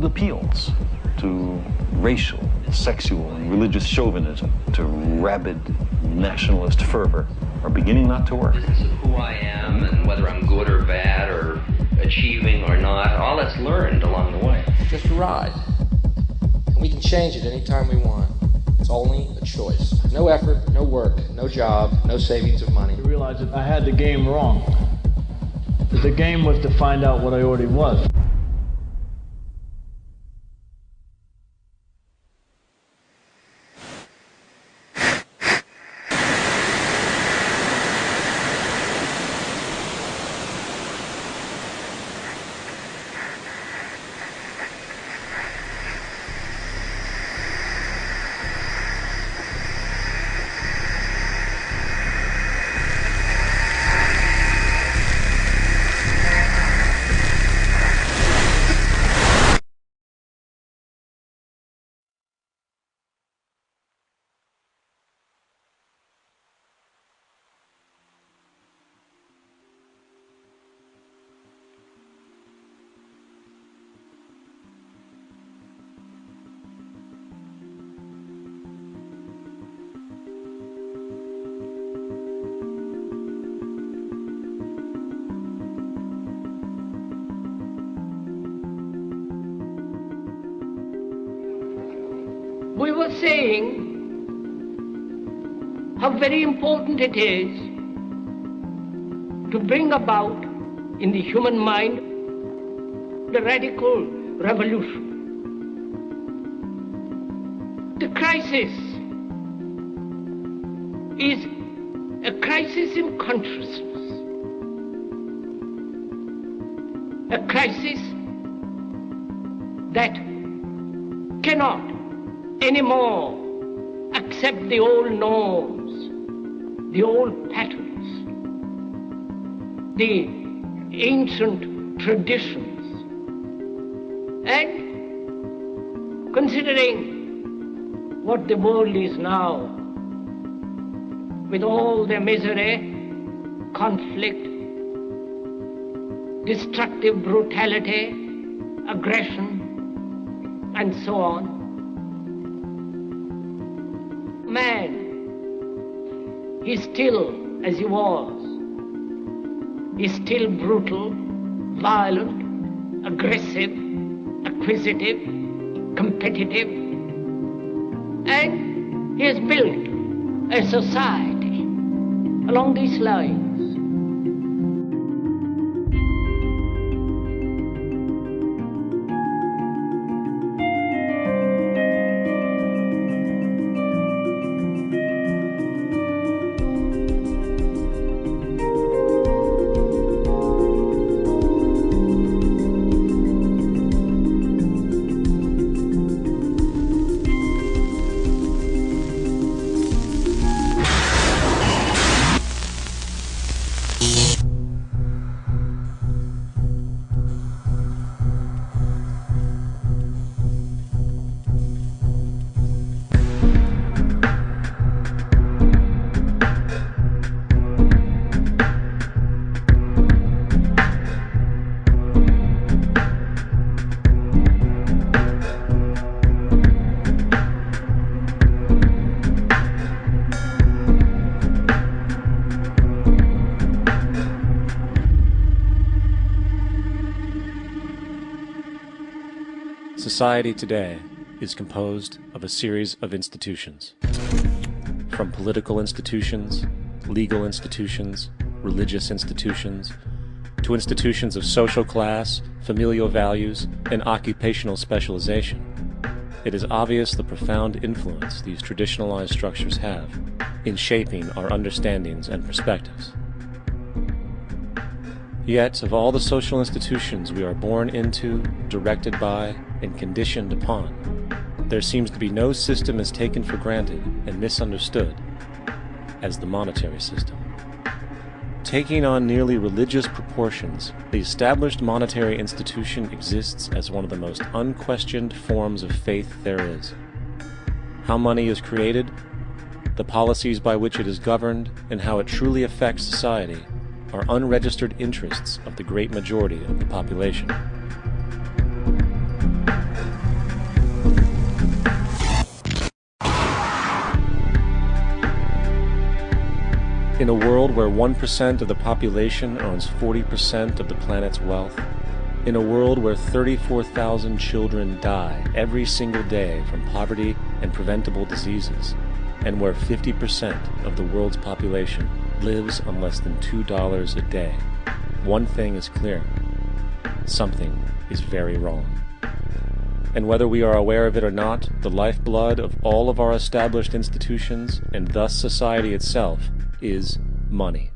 smooth appeals to racial, sexual, and religious chauvinism, to rabid nationalist fervor, are beginning not to work. Business of who I am and whether I'm good or bad or achieving or not, all that's learned along the way. Just a ride. And we can change it anytime we want. It's only a choice. No effort, no work, no job, no savings of money. I realized that I had the game wrong. That the game was to find out what I already was. We were saying how very important it is to bring about in the human mind the radical revolution. The crisis is a crisis in consciousness, a crisis that cannot anymore accept the old norms, the old patterns, the ancient traditions. And considering what the world is now, with all the misery, conflict, destructive brutality, aggression, and so on, man is still as he was. He's still brutal, violent, aggressive, acquisitive, competitive, and he has built a society along these lines. Society today is composed of a series of institutions. From political institutions, legal institutions, religious institutions, to institutions of social class, familial values, and occupational specialization. It is obvious the profound influence these traditionalized structures have in shaping our understandings and perspectives. Yet, of all the social institutions we are born into, directed by, and conditioned upon, there seems to be no system as taken for granted and misunderstood as the monetary system. Taking on nearly religious proportions, the established monetary institution exists as one of the most unquestioned forms of faith there is. How money is created, the policies by which it is governed, and how it truly affects society are unregistered interests of the great majority of the population. In a world where 1% of the population owns 40% of the planet's wealth, in a world where 34,000 children die every single day from poverty and preventable diseases, and where 50% of the world's population lives on less than $2 a day, one thing is clear: something is very wrong. And whether we are aware of it or not, the lifeblood of all of our established institutions, and thus society itself, is money.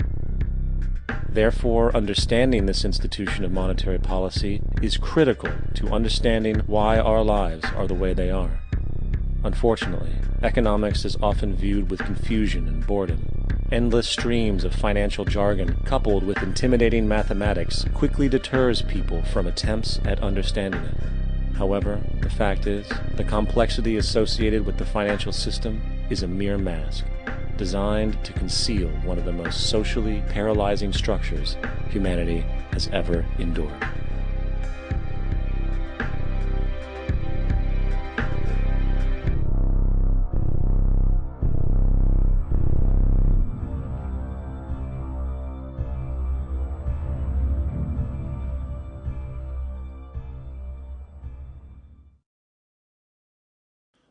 Therefore, understanding this institution of monetary policy is critical to understanding why our lives are the way they are. Unfortunately, economics is often viewed with confusion and boredom. Endless streams of financial jargon coupled with intimidating mathematics quickly deters people from attempts at understanding it. However, the fact is, the complexity associated with the financial system is a mere mask, designed to conceal one of the most socially paralyzing structures humanity has ever endured.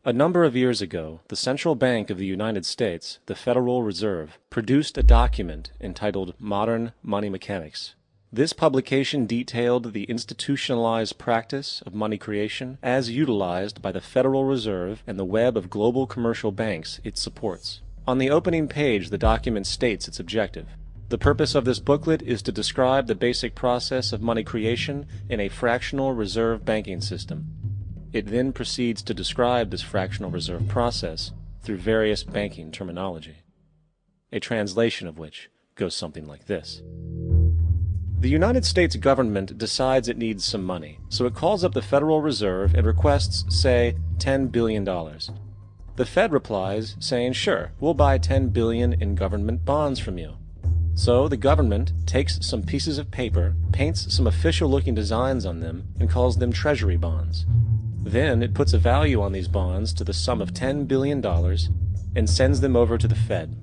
A number of years ago, the Central Bank of the United States, the Federal Reserve, produced a document entitled Modern Money Mechanics. This publication detailed the institutionalized practice of money creation as utilized by the Federal Reserve and the web of global commercial banks it supports. On the opening page, the document states its objective. The purpose of this booklet is to describe the basic process of money creation in a fractional reserve banking system. It then proceeds to describe this fractional reserve process through various banking terminology, a translation of which goes something like this. The United States government decides it needs some money, so it calls up the Federal Reserve and requests, say, $10 billion. The Fed replies, saying, sure, we'll buy $10 billion in government bonds from you. So the government takes some pieces of paper, paints some official-looking designs on them, and calls them treasury bonds. Then it puts a value on these bonds to the sum of $10 billion and sends them over to the Fed.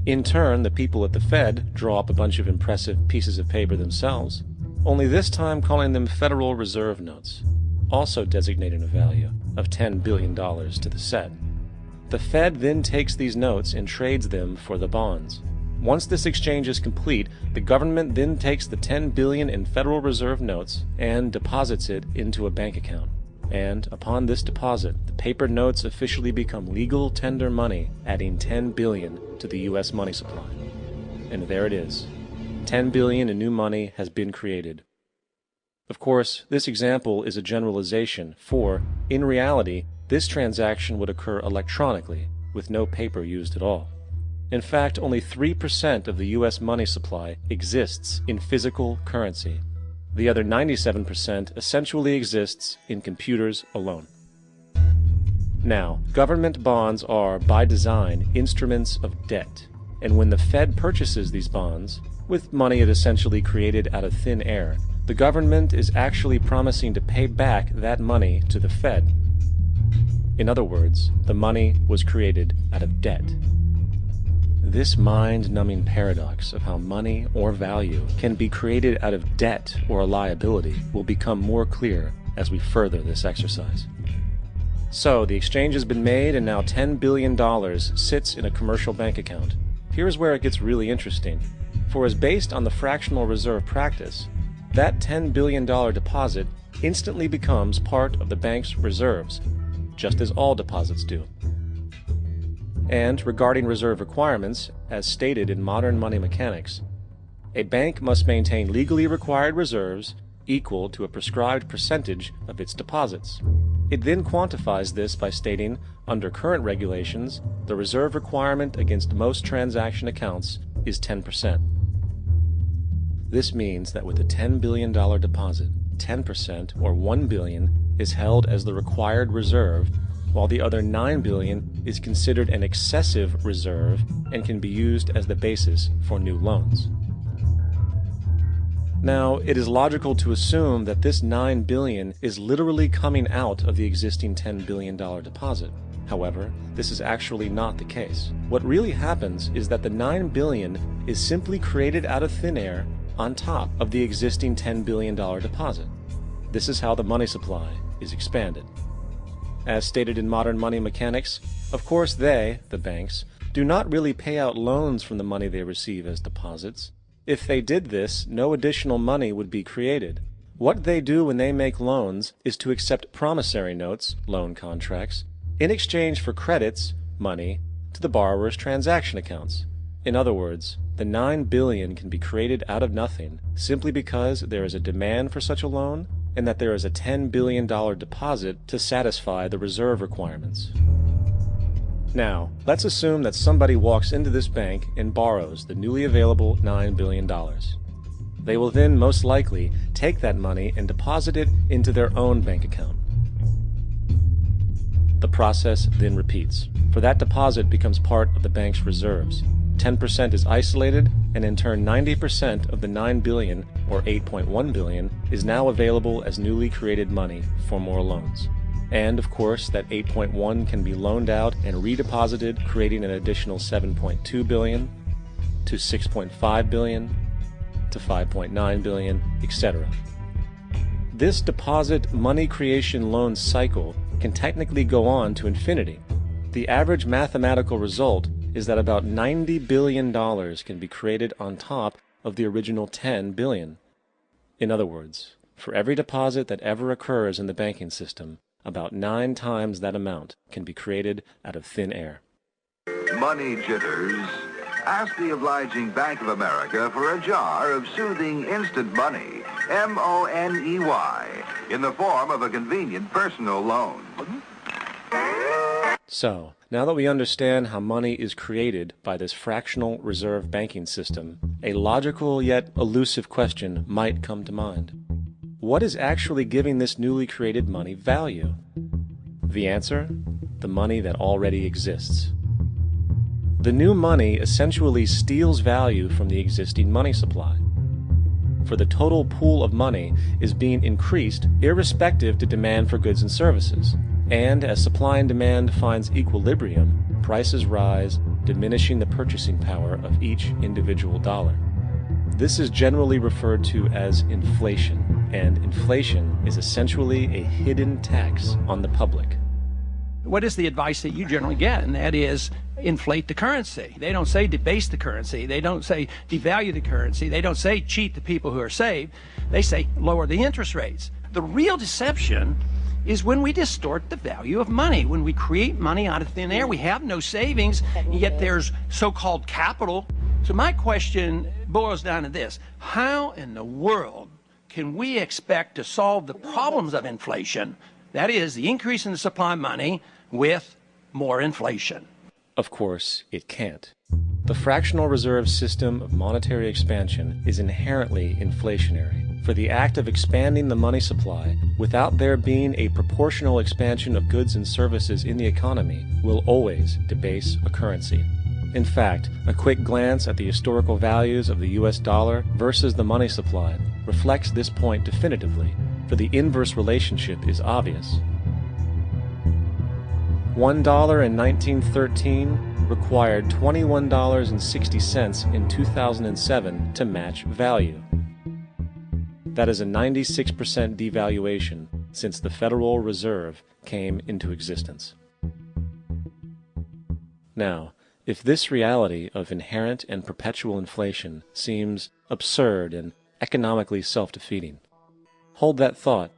In turn, the people at the Fed draw up a bunch of impressive pieces of paper themselves, only this time calling them Federal Reserve notes, also designating a value of $10 billion to the set. The Fed then takes these notes and trades them for the bonds. Once this exchange is complete, the government then takes the $10 billion in Federal Reserve notes and deposits it into a bank account. And upon this deposit, the paper notes officially become legal tender money, adding $10 billion to the U.S. money supply. And there it is. $10 billion in new money has been created. Of course, this example is a generalization, for, in reality, this transaction would occur electronically, with no paper used at all. In fact, only 3% of the U.S. money supply exists in physical currency. The other 97% essentially exists in computers alone. Now, government bonds are, by design, instruments of debt, and when the Fed purchases these bonds, with money it essentially created out of thin air, the government is actually promising to pay back that money to the Fed. In other words, the money was created out of debt. This mind-numbing paradox of how money or value can be created out of debt or a liability will become more clear as we further this exercise. So, the exchange has been made and now $10 billion sits in a commercial bank account. Here's where it gets really interesting. For as based on the fractional reserve practice, that $10 billion deposit instantly becomes part of the bank's reserves, just as all deposits do. And regarding reserve requirements, as stated in modern money mechanics, a bank must maintain legally required reserves equal to a prescribed percentage of its deposits. It then quantifies this by stating, under current regulations, the reserve requirement against most transaction accounts is 10%. This means that with a $10 billion deposit, 10% or $1 billion is held as the required reserve, while the other $9 billion is considered an excessive reserve and can be used as the basis for new loans. Now, it is logical to assume that this $9 billion is literally coming out of the existing $10 billion deposit. However, this is actually not the case. What really happens is that the $9 billion is simply created out of thin air on top of the existing $10 billion deposit. This is how the money supply is expanded. As stated in modern money mechanics, of course they, the banks, do not really pay out loans from the money they receive as deposits. If they did this, no additional money would be created. What they do when they make loans is to accept promissory notes, loan contracts, in exchange for credits, money, to the borrower's transaction accounts. In other words, the $9 billion can be created out of nothing simply because there is a demand for such a loan and that there is a $10 billion deposit to satisfy the reserve requirements. Now, let's assume that somebody walks into this bank and borrows the newly available $9 billion. They will then most likely take that money and deposit it into their own bank account. The process then repeats, for that deposit becomes part of the bank's reserves. 10% is isolated, and in turn 90% of the $9 billion, or $8.1 billion, is now available as newly created money for more loans. And of course, that 8.1 can be loaned out and redeposited, creating an additional 7.2 billion, to 6.5 billion, to 5.9 billion, etc. This deposit money creation loan cycle can technically go on to infinity. The average mathematical result is that about $90 billion can be created on top of the original $10 billion. In other words, for every deposit that ever occurs in the banking system, about 9 times that amount can be created out of thin air. Money jitters. Ask the obliging Bank of America for a jar of soothing instant money, M-O-N-E-Y, in the form of a convenient personal loan. So, now that we understand how money is created by this fractional reserve banking system, a logical yet elusive question might come to mind. What is actually giving this newly created money value? The answer? The money that already exists. The new money essentially steals value from the existing money supply. For the total pool of money is being increased irrespective to demand for goods and services. And as supply and demand finds equilibrium, prices rise, diminishing the purchasing power of each individual dollar. This is generally referred to as inflation, and inflation is essentially a hidden tax on the public. What is the advice that you generally get? And that is inflate the currency. They don't say debase the currency. They don't say devalue the currency. They don't say cheat the people who are saved. They say lower the interest rates. The real deception is when we distort the value of money. When we create money out of thin air, we have no savings, yet there's so-called capital. So my question boils down to this. How in the world can we expect to solve the problems of inflation, that is, the increase in the supply of money, with more inflation? Of course, it can't. The fractional reserve system of monetary expansion is inherently inflationary. For the act of expanding the money supply, without there being a proportional expansion of goods and services in the economy, will always debase a currency. In fact, a quick glance at the historical values of the US dollar versus the money supply reflects this point definitively, for the inverse relationship is obvious. $1 in 1913 required $21.60 in 2007 to match value. That is a 96% devaluation since the Federal Reserve came into existence. Now, if this reality of inherent and perpetual inflation seems absurd and economically self-defeating, hold that thought,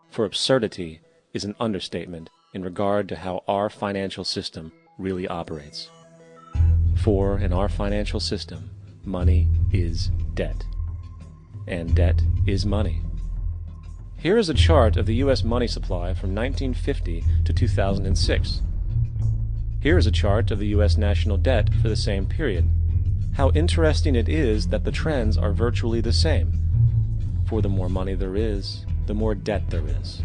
for absurdity is an understatement in regard to how our financial system really operates. For in our financial system, money is debt. And debt is money. Here is a chart of the U.S. money supply from 1950 to 2006. Here is a chart of the U.S. national debt for the same period. How interesting it is that the trends are virtually the same. For the more money there is, the more debt there is.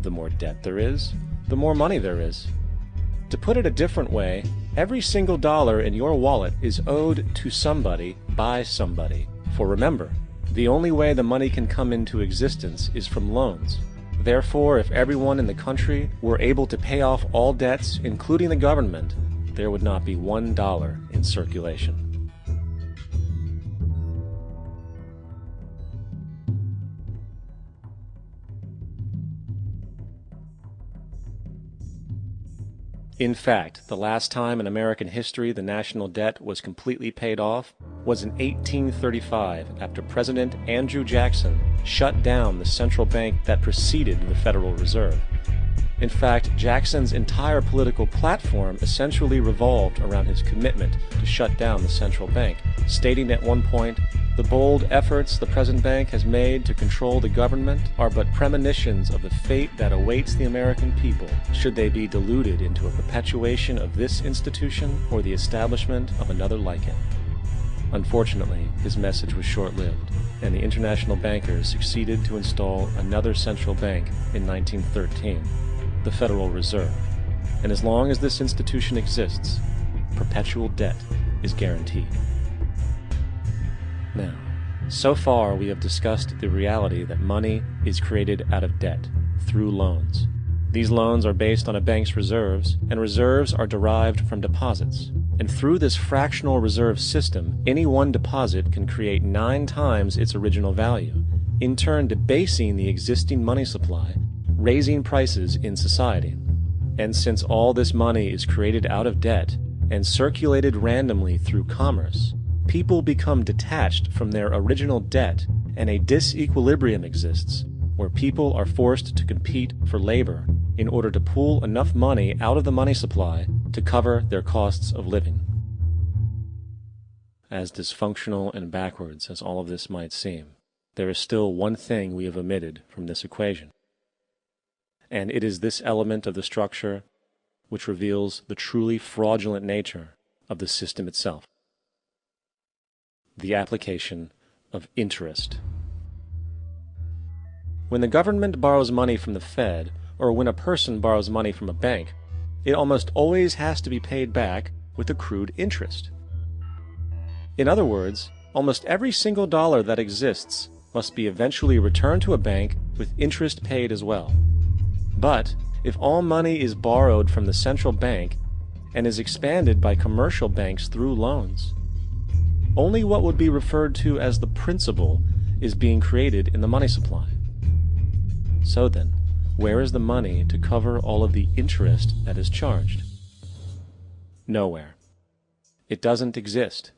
The more debt there is, the more money there is. To put it a different way, every single dollar in your wallet is owed to somebody by somebody. For remember, the only way the money can come into existence is from loans. Therefore, if everyone in the country were able to pay off all debts, including the government, there would not be $1 in circulation. In fact, the last time in American history the national debt was completely paid off was in 1835, after President Andrew Jackson shut down the central bank that preceded the Federal Reserve. In fact, Jackson's entire political platform essentially revolved around his commitment to shut down the central bank, stating at one point, "The bold efforts the present bank has made to control the government are but premonitions of the fate that awaits the American people, should they be deluded into a perpetuation of this institution or the establishment of another like it." Unfortunately, his message was short-lived, and the international bankers succeeded to install another central bank in 1913, the Federal Reserve. And as long as this institution exists, perpetual debt is guaranteed. Now, so far we have discussed the reality that money is created out of debt, through loans. These loans are based on a bank's reserves, and reserves are derived from deposits. And through this fractional reserve system, any one deposit can create 9 times its original value, in turn debasing the existing money supply, raising prices in society. And since all this money is created out of debt and circulated randomly through commerce, people become detached from their original debt, and a disequilibrium exists, where people are forced to compete for labor in order to pull enough money out of the money supply to cover their costs of living. As dysfunctional and backwards as all of this might seem, there is still one thing we have omitted from this equation. And it is this element of the structure which reveals the truly fraudulent nature of the system itself: the application of interest. When the government borrows money from the Fed, or when a person borrows money from a bank, it almost always has to be paid back with accrued interest. In other words, almost every single dollar that exists must be eventually returned to a bank with interest paid as well. But if all money is borrowed from the central bank and is expanded by commercial banks through loans, only what would be referred to as the principal is being created in the money supply. So then, where is the money to cover all of the interest that is charged? Nowhere. It doesn't exist.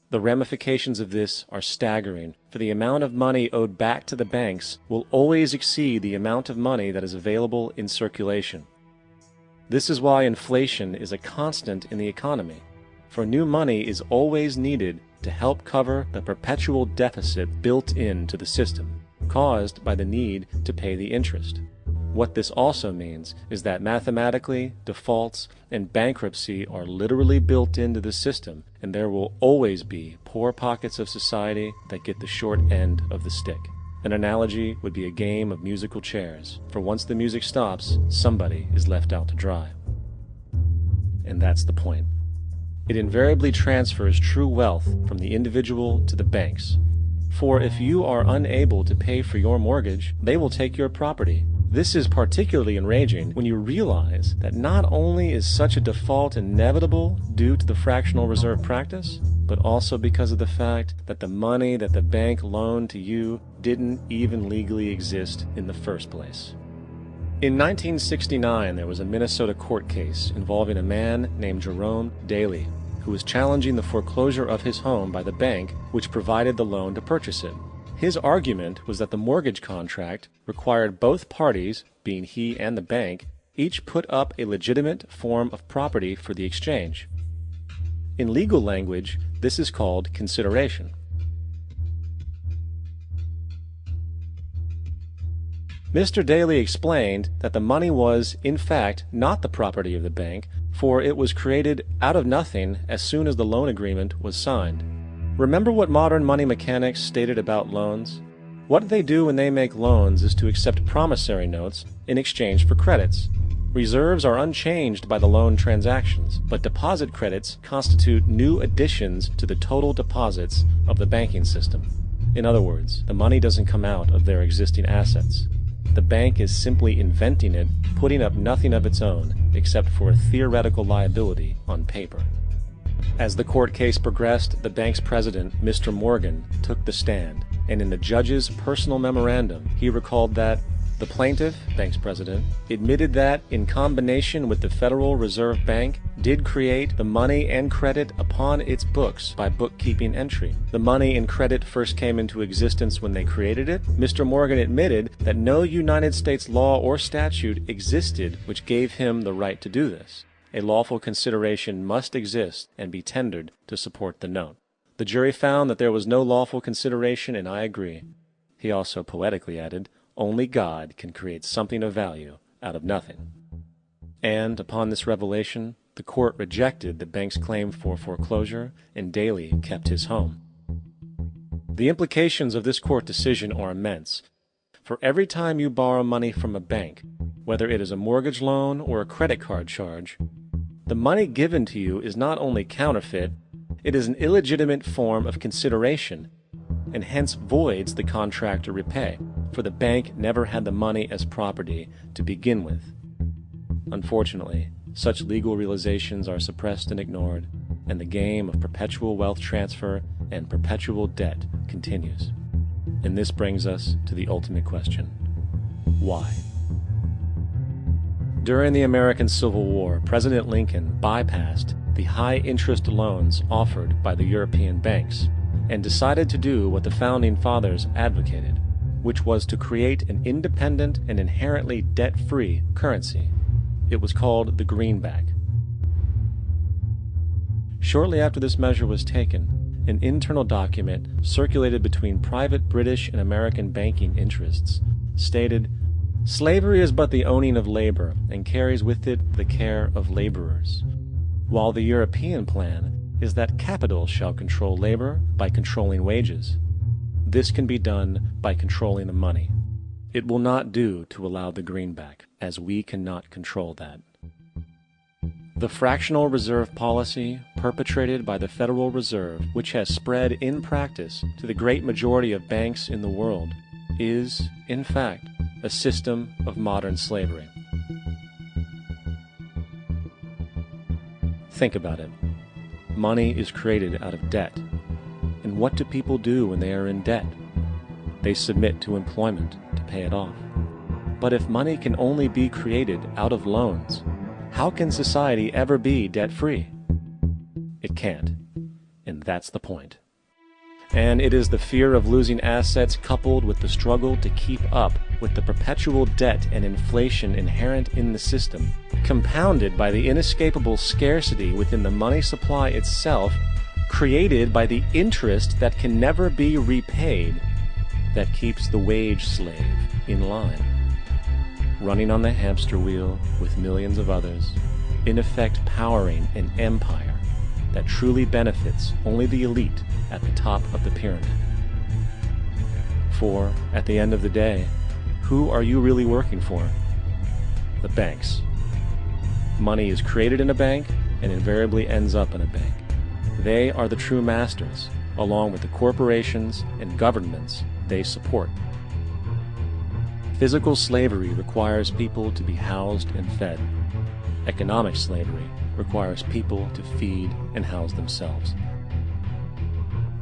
The ramifications of this are staggering, for the amount of money owed back to the banks will always exceed the amount of money that is available in circulation. This is why inflation is a constant in the economy, for new money is always needed to help cover the perpetual deficit built into the system, caused by the need to pay the interest. What this also means is that mathematically, defaults and bankruptcy are literally built into the system, and there will always be poor pockets of society that get the short end of the stick. An analogy would be a game of musical chairs, for once the music stops, somebody is left out to dry. And that's the point. It invariably transfers true wealth from the individual to the banks. For if you are unable to pay for your mortgage, they will take your property. This is particularly enraging when you realize that not only is such a default inevitable due to the fractional reserve practice, but also because of the fact that the money that the bank loaned to you didn't even legally exist in the first place. In 1969, there was a Minnesota court case involving a man named Jerome Daly, who was challenging the foreclosure of his home by the bank which provided the loan to purchase it. His argument was that the mortgage contract required both parties, being he and the bank, each put up a legitimate form of property for the exchange. In legal language, this is called consideration. Mr. Daly explained that the money was, in fact, not the property of the bank, for it was created out of nothing as soon as the loan agreement was signed. Remember what modern money mechanics stated about loans? What they do when they make loans is to accept promissory notes in exchange for credits. Reserves are unchanged by the loan transactions, but deposit credits constitute new additions to the total deposits of the banking system. In other words, the money doesn't come out of their existing assets. The bank is simply inventing it, putting up nothing of its own except for a theoretical liability on paper. As the court case progressed, the bank's president, Mr. Morgan, took the stand, and in the judge's personal memorandum, he recalled that the plaintiff, bank's president, admitted that, in combination with the Federal Reserve Bank, did create the money and credit upon its books by bookkeeping entry. The money and credit first came into existence when they created it. Mr. Morgan admitted that no United States law or statute existed which gave him the right to do this. A lawful consideration must exist and be tendered to support the note. The jury found that there was no lawful consideration, and I agree. He also poetically added, only God can create something of value out of nothing. And upon this revelation, the court rejected the bank's claim for foreclosure, and Daly kept his home. The implications of this court decision are immense. For every time you borrow money from a bank, whether it is a mortgage loan or a credit card charge, the money given to you is not only counterfeit, it is an illegitimate form of consideration, and hence voids the contract to repay, for the bank never had the money as property to begin with. Unfortunately, such legal realizations are suppressed and ignored, and the game of perpetual wealth transfer and perpetual debt continues. And this brings us to the ultimate question: why? During the American Civil War, President Lincoln bypassed the high-interest loans offered by the European banks and decided to do what the Founding Fathers advocated, which was to create an independent and inherently debt-free currency. It was called the greenback. Shortly after this measure was taken, an internal document circulated between private British and American banking interests stated, "Slavery is but the owning of labor, and carries with it the care of laborers, while the European plan is that capital shall control labor by controlling wages. This can be done by controlling the money. It will not do to allow the greenback, as we cannot control that." The fractional reserve policy perpetrated by the Federal Reserve, which has spread in practice to the great majority of banks in the world, is, in fact, a system of modern slavery. Think about it. Money is created out of debt. And what do people do when they are in debt? They submit to employment to pay it off. But if money can only be created out of loans, how can society ever be debt-free? It can't. And that's the point. And it is the fear of losing assets coupled with the struggle to keep up with the perpetual debt and inflation inherent in the system, compounded by the inescapable scarcity within the money supply itself, created by the interest that can never be repaid, that keeps the wage slave in line, running on the hamster wheel with millions of others, in effect powering an empire that truly benefits only the elite at the top of the pyramid. For, at the end of the day, who are you really working for? The banks. Money is created in a bank and invariably ends up in a bank. They are the true masters, along with the corporations and governments they support. Physical slavery requires people to be housed and fed. Economic slavery requires people to feed and house themselves.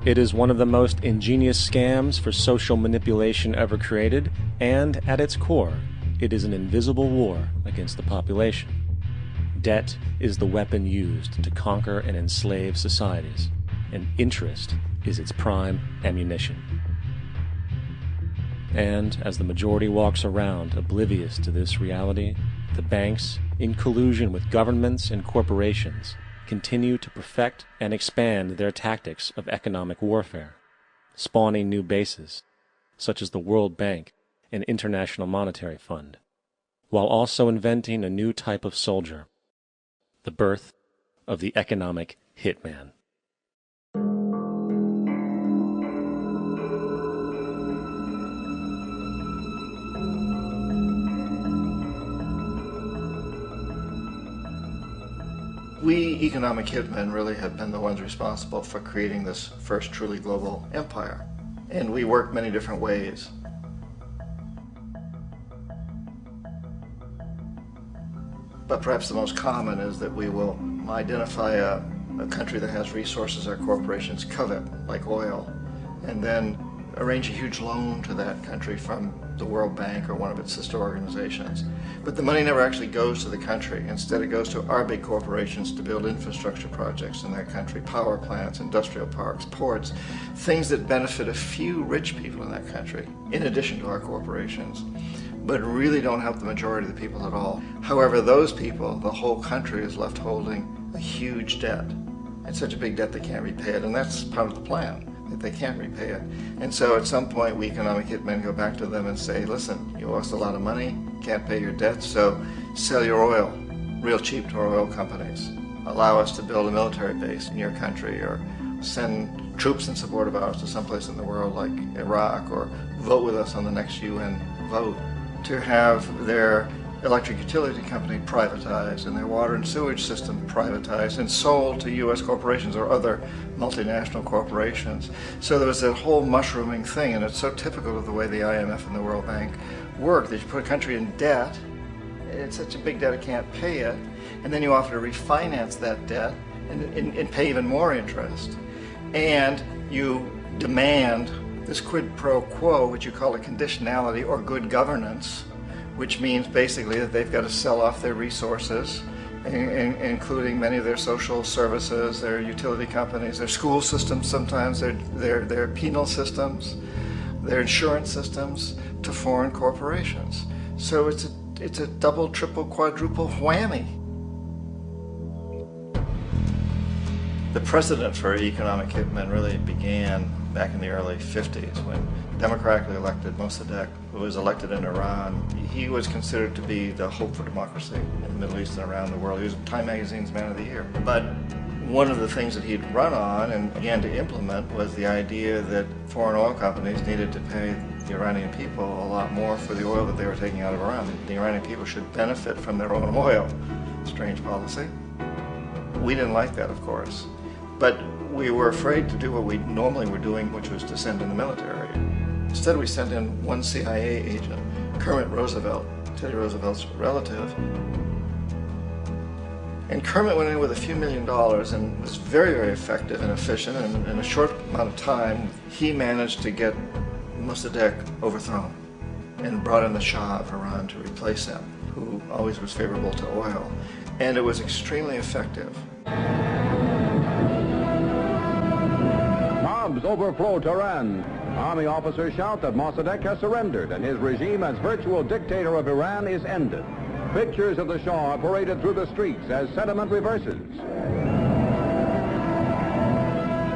It is one of the most ingenious scams for social manipulation ever created, and at its core, it is an invisible war against the population. Debt is the weapon used to conquer and enslave societies, and interest is its prime ammunition. And as the majority walks around oblivious to this reality, the banks, in collusion with governments and corporations, continue to perfect and expand their tactics of economic warfare, spawning new bases, such as the World Bank and International Monetary Fund, while also inventing a new type of soldier, the birth of the economic hitman. We economic hitmen really have been the ones responsible for creating this first truly global empire. And we work many different ways. But perhaps the most common is that we will identify a country that has resources our corporations covet, like oil, and then arrange a huge loan to that country from the World Bank or one of its sister organizations. But the money never actually goes to the country. Instead, it goes to our big corporations to build infrastructure projects in that country, power plants, industrial parks, ports, things that benefit a few rich people in that country, in addition to our corporations, but really don't help the majority of the people at all. However, those people, the whole country is left holding a huge debt. It's such a big debt they can't repay it, and that's part of the plan, that they can't repay it. And so at some point, we economic hitmen go back to them and say, listen, you owe us a lot of money, can't pay your debts, so sell your oil real cheap to our oil companies. Allow us to build a military base in your country, or send troops in support of ours to someplace in the world like Iraq, or vote with us on the next UN vote. To have their electric utility company privatized and their water and sewage system privatized and sold to U.S. corporations or other multinational corporations. So there was that whole mushrooming thing, and it's so typical of the way the IMF and the World Bank work, that you put a country in debt, it's such a big debt it can't pay it, and then you offer to refinance that debt and pay even more interest. And you demand this quid pro quo, which you call a conditionality or good governance, which means basically that they've got to sell off their resources, including many of their social services, their utility companies, their school systems sometimes, their penal systems, their insurance systems, to foreign corporations. So it's a double, triple, quadruple whammy. The precedent for economic hitmen really began back in the early 50s when democratically elected Mossadegh, who was elected in Iran. He was considered to be the hope for democracy in the Middle East and around the world. He was Time Magazine's Man of the Year. But one of the things that he'd run on and began to implement was the idea that foreign oil companies needed to pay the Iranian people a lot more for the oil that they were taking out of Iran. The Iranian people should benefit from their own oil. Strange policy. We didn't like that, of course. But we were afraid to do what we normally were doing, which was to send in the military. Instead, we sent in one CIA agent, Kermit Roosevelt, Teddy Roosevelt's relative. And Kermit went in with a few $1 million and was very, very effective and efficient. And in a short amount of time, he managed to get Mossadegh overthrown and brought in the Shah of Iran to replace him, who always was favorable to oil. And it was extremely effective. Mobs overflow Tehran. Army officers shout that Mossadegh has surrendered and his regime as virtual dictator of Iran is ended. Pictures of the Shah are paraded through the streets as sentiment reverses.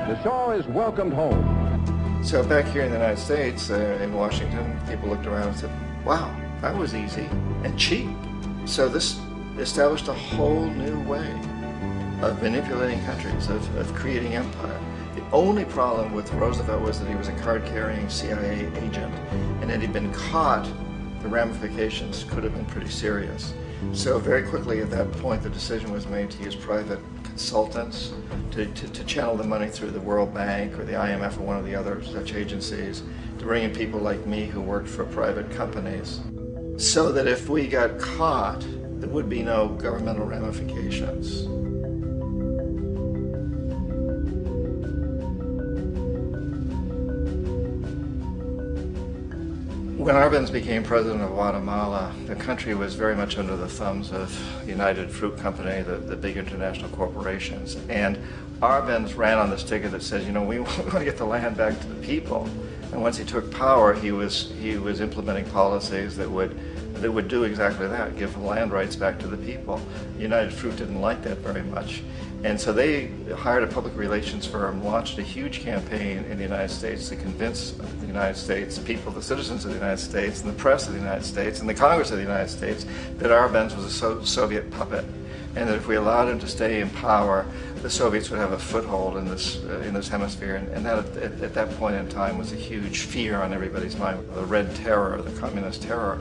The Shah is welcomed home. So back here in the United States, in Washington, people looked around and said, wow, that was easy and cheap. So this established a whole new way of manipulating countries, of creating empire. The only problem with Roosevelt was that he was a card-carrying CIA agent, and had he been caught, the ramifications could have been pretty serious. So very quickly at that point, the decision was made to use private consultants to channel the money through the World Bank or the IMF or one of the other such agencies, to bring in people like me who worked for private companies, so that if we got caught, there would be no governmental ramifications. When Arbenz became president of Guatemala, the country was very much under the thumbs of United Fruit Company, the big international corporations. And Arbenz ran on this ticket that says, you know, we want to get the land back to the people. And once he took power, he was implementing policies that would do exactly that, give land rights back to the people. United Fruit didn't like that very much. And so they hired a public relations firm, launched a huge campaign in the United States to convince the United States people, the citizens of the United States, and the press of the United States, and the Congress of the United States, that Arbenz was a Soviet puppet, and that if we allowed him to stay in power, the Soviets would have a foothold in this hemisphere. And that at that point in time was a huge fear on everybody's mind, the Red Terror, the Communist Terror.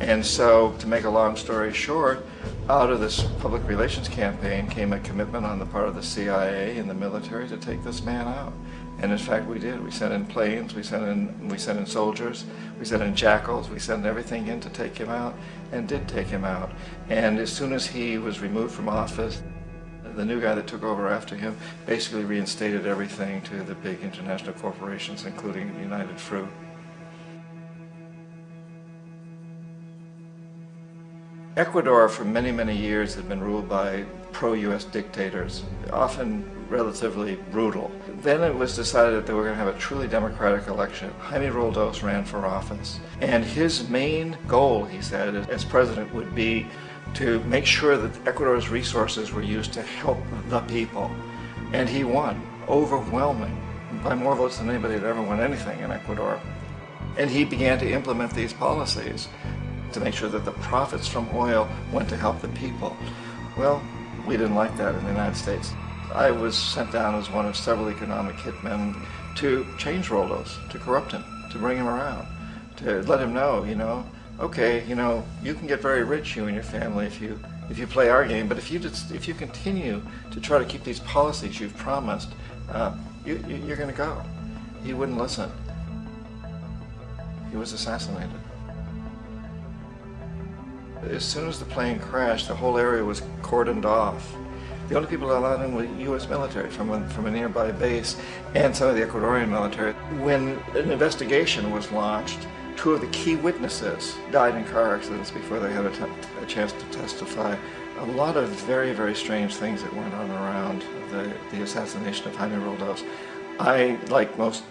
And so, to make a long story short, out of this public relations campaign came a commitment on the part of the CIA and the military to take this man out. And in fact, we did. We sent in planes, we sent in soldiers, we sent in jackals, we sent everything in to take him out, and did take him out. And as soon as he was removed from office, the new guy that took over after him basically reinstated everything to the big international corporations, including United Fruit. Ecuador for many, many years had been ruled by pro-US dictators, often relatively brutal. Then it was decided that they were going to have a truly democratic election. Jaime Roldos ran for office, and his main goal, he said, as president would be to make sure that Ecuador's resources were used to help the people. And he won, overwhelming, by more votes than anybody had ever won anything in Ecuador. And he began to implement these policies to make sure that the profits from oil went to help the people. Well, we didn't like that in the United States. I was sent down as one of several economic hitmen to change Roldos, to corrupt him, to bring him around, to let him know, okay, you can get very rich, you and your family, if you play our game, but if you continue to try to keep these policies you've promised, you're going to go. He wouldn't listen. He was assassinated. As soon as the plane crashed, the whole area was cordoned off. The only people allowed in were U.S. military from a nearby base and some of the Ecuadorian military. When an investigation was launched, two of the key witnesses died in car accidents before they had a chance to testify. A lot of very, very strange things that went on around the assassination of Jaime Roldos. I, like most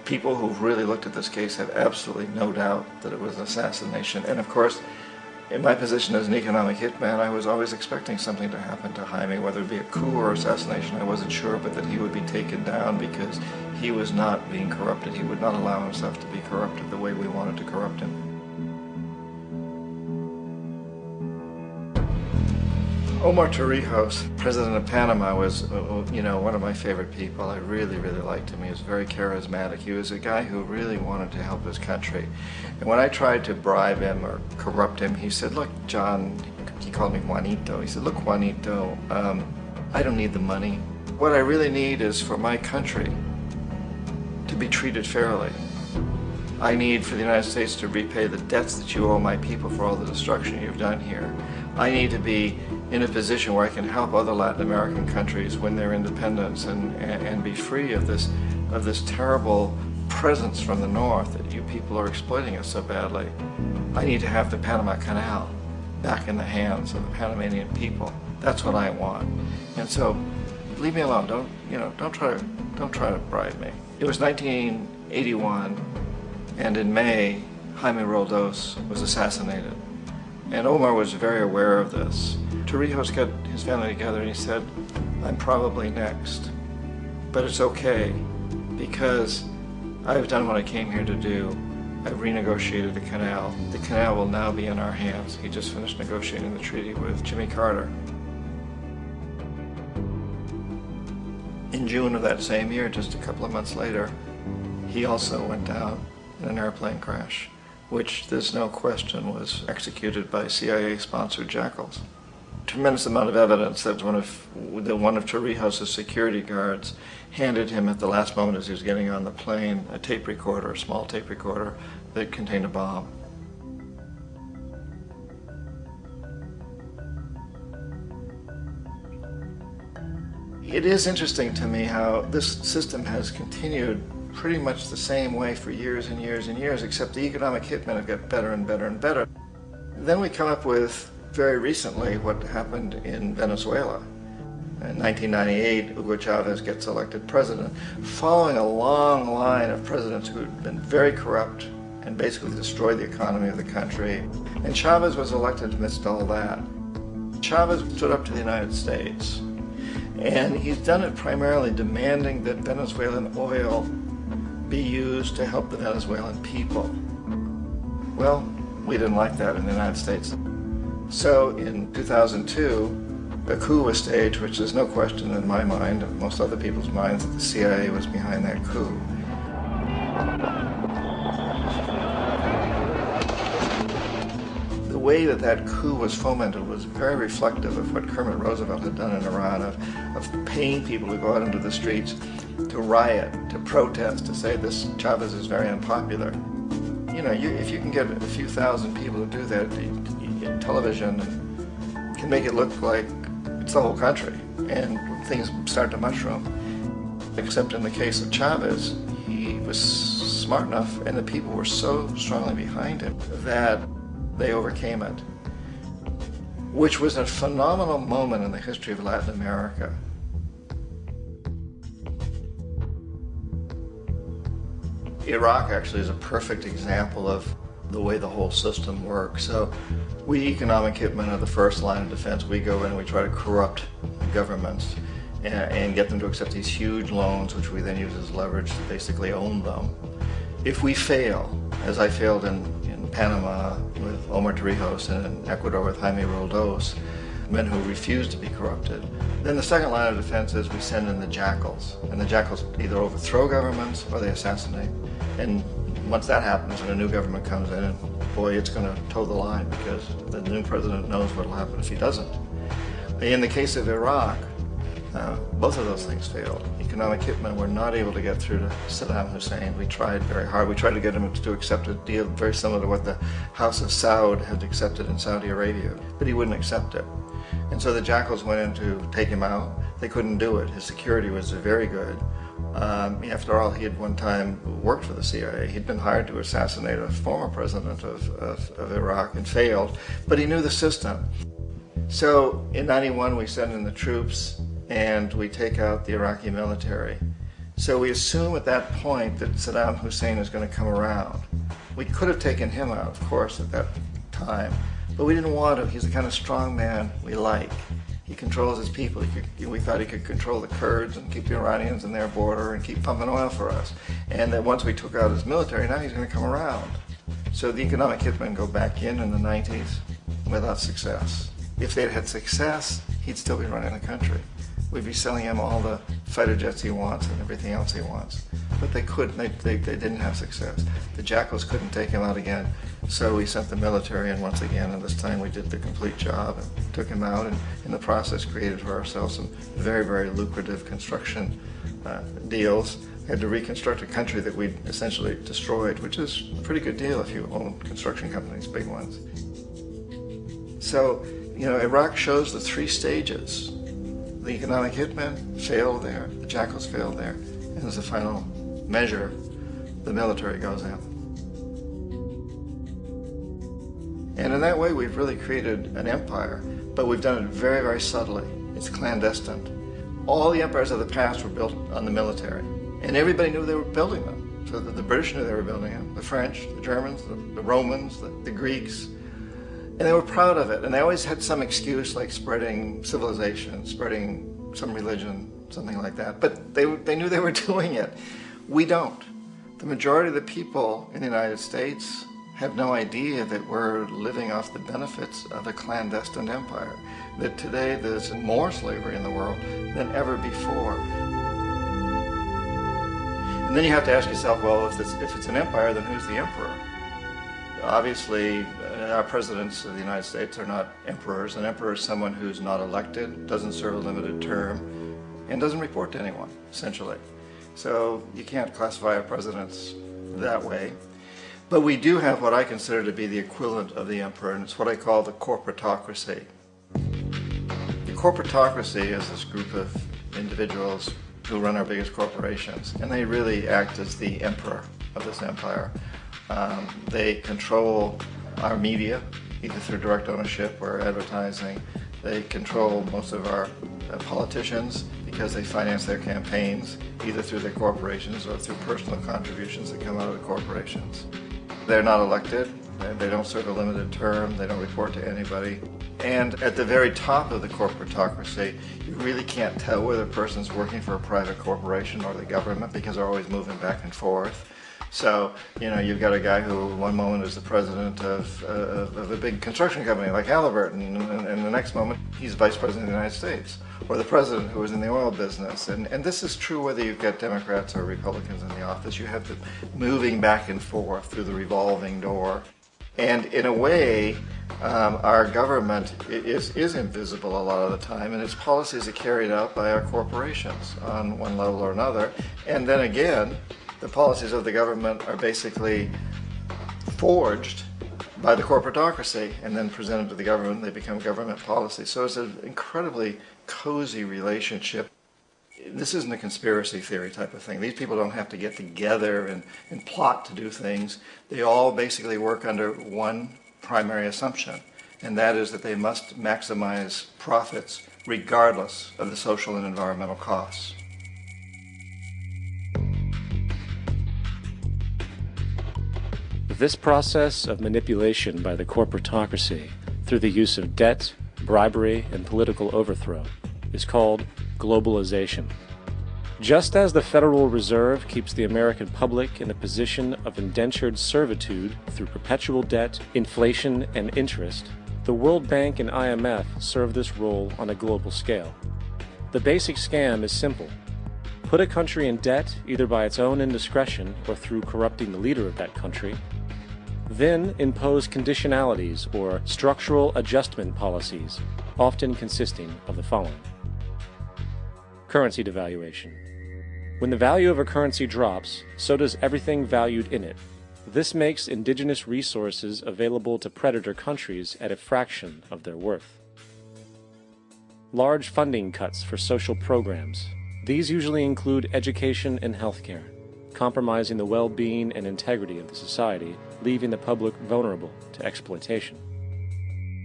people who've really looked at this case, have absolutely no doubt that it was an assassination. And of course, in my position as an economic hitman, I was always expecting something to happen to Jaime, whether it be a coup or assassination, I wasn't sure, but that he would be taken down because he was not being corrupted. He would not allow himself to be corrupted the way we wanted to corrupt him. Omar Torrijos, president of Panama, was, one of my favorite people. I really, really liked him. He was very charismatic. He was a guy who really wanted to help his country. And when I tried to bribe him or corrupt him, he said, look, John, he called me Juanito. He said, look, Juanito, I don't need the money. What I really need is for my country to be treated fairly. I need for the United States to repay the debts that you owe my people for all the destruction you've done here. I need to be in a position where I can help other Latin American countries win their independence and be free of this terrible presence from the north that you people are exploiting us so badly. I need to have the Panama Canal back in the hands of the Panamanian people. That's what I want. And so, leave me alone. Don't try to bribe me. It was 1981, and in May, Jaime Roldos was assassinated. And Omar was very aware of this. Torrijos got his family together and he said, I'm probably next, but it's okay because I've done what I came here to do. I've renegotiated the canal. The canal will now be in our hands. He just finished negotiating the treaty with Jimmy Carter. In June of that same year, just a couple of months later, he also went down in an airplane crash, which there's no question was executed by CIA-sponsored jackals. Tremendous amount of evidence that one of Torrijos' security guards handed him at the last moment as he was getting on the plane a tape recorder, a small tape recorder that contained a bomb. It is interesting to me how this system has continued pretty much the same way for years and years and years, except the economic hitmen have got better and better and better. Then we come up with, very recently, what happened in Venezuela. In 1998, Hugo Chavez gets elected president, following a long line of presidents who had been very corrupt and basically destroyed the economy of the country. And Chavez was elected amidst all that. Chavez stood up to the United States, and he's done it primarily demanding that Venezuelan oil be used to help the Venezuelan people. Well, we didn't like that in the United States. So in 2002, a coup was staged, which there's no question in my mind, and most other people's minds, that the CIA was behind that coup. the way that that coup was fomented was very reflective of what Kermit Roosevelt had done in Iran, of paying people to go out into the streets, to riot, to protest, to say this Chavez is very unpopular. You know, if you can get a few thousand people to do that in television, can make it look like it's the whole country, and things start to mushroom. Except in the case of Chavez, he was smart enough, and the people were so strongly behind him that they overcame it, which was a phenomenal moment in the history of Latin America. Iraq actually is a perfect example of the way the whole system works. So we economic hitmen are the first line of defense. We go in and we try to corrupt governments and get them to accept these huge loans, which we then use as leverage to basically own them. If we fail, as I failed in Panama with Omar Torrijos and in Ecuador with Jaime Roldos, men who refuse to be corrupted, then the second line of defense is we send in the jackals. And the jackals either overthrow governments or they assassinate. And once that happens and a new government comes in, and boy, it's going to toe the line because the new president knows what will happen if he doesn't. In the case of Iraq, both of those things failed. Economic hitmen were not able to get through to Saddam Hussein. We tried very hard. We tried to get him to accept a deal very similar to what the House of Saud had accepted in Saudi Arabia, but he wouldn't accept it. And so the jackals went in to take him out. They couldn't do it. His security was very good. After all, he had one time worked for the CIA. He'd been hired to assassinate a former president of Iraq and failed, but he knew the system. So in '91, we send in the troops and we take out the Iraqi military. So we assume at that point that Saddam Hussein is going to come around. We could have taken him out, of course, at that time, but we didn't want him. He's the kind of strong man we like. He controls his people. We thought he could control the Kurds and keep the Iranians in their border and keep pumping oil for us. And that once we took out his military, now he's going to come around. So the economic hitmen go back in the 90s without success. If they'd had success, he'd still be running the country. We'd be selling him all the fighter jets he wants and everything else he wants. But they couldn't, they didn't have success. The jackals couldn't take him out again, so we sent the military in once again, and this time we did the complete job and took him out, and in the process created for ourselves some very, very lucrative construction deals. We had to reconstruct a country that we'd essentially destroyed, which is a pretty good deal if you own construction companies, big ones. So, you know, Iraq shows the three stages. The economic hitmen failed there, the jackals failed there, and as a final measure, the military goes in. And in that way, we've really created an empire, but we've done it very, very subtly. It's clandestine. All the empires of the past were built on the military, and everybody knew they were building them. So the British knew they were building them, the French, the Germans, the Romans, the Greeks. And they were proud of it, and they always had some excuse like spreading civilization, spreading some religion, something like that. But they knew they were doing it. We don't. The majority of the people in the United States have no idea that we're living off the benefits of a clandestine empire, that today there's more slavery in the world than ever before. And then you have to ask yourself, well, if it's an empire, then who's the emperor? Obviously, our presidents of the United States are not emperors. An emperor is someone who's not elected, doesn't serve a limited term, and doesn't report to anyone, essentially. So you can't classify our presidents that way. But we do have what I consider to be the equivalent of the emperor, and it's what I call the corporatocracy. The corporatocracy is this group of individuals who run our biggest corporations, and they really act as the emperor of this empire. They control our media, either through direct ownership or advertising. They control most of our politicians because they finance their campaigns, either through their corporations or through personal contributions that come out of the corporations. They're not elected, they don't serve a limited term, they don't report to anybody. And at the very top of the corporatocracy, you really can't tell whether a person's working for a private corporation or the government because they're always moving back and forth. So, you know, you've got a guy who one moment is the president of a big construction company like Halliburton, and the next moment he's vice president of the United States, or the president who was in the oil business. And this is true whether you've got Democrats or Republicans in the office. You have them moving back and forth through the revolving door. And in a way, our government is invisible a lot of the time, and its policies are carried out by our corporations on one level or another. And then again, the policies of the government are basically forged by the corporatocracy and then presented to the government. They become government policy. So it's an incredibly cozy relationship. This isn't a conspiracy theory type of thing. These people don't have to get together and plot to do things. They all basically work under one primary assumption, and that is that they must maximize profits regardless of the social and environmental costs. This process of manipulation by the corporatocracy through the use of debt, bribery, and political overthrow is called globalization. Just as the Federal Reserve keeps the American public in a position of indentured servitude through perpetual debt, inflation, and interest, the World Bank and IMF serve this role on a global scale. The basic scam is simple. Put a country in debt either by its own indiscretion or through corrupting the leader of that country, then impose conditionalities or structural adjustment policies, often consisting of the following. Currency devaluation. When the value of a currency drops, so does everything valued in it. This makes indigenous resources available to predator countries at a fraction of their worth. Large funding cuts for social programs. These usually include education and healthcare, compromising the well-being and integrity of the society, leaving the public vulnerable to exploitation.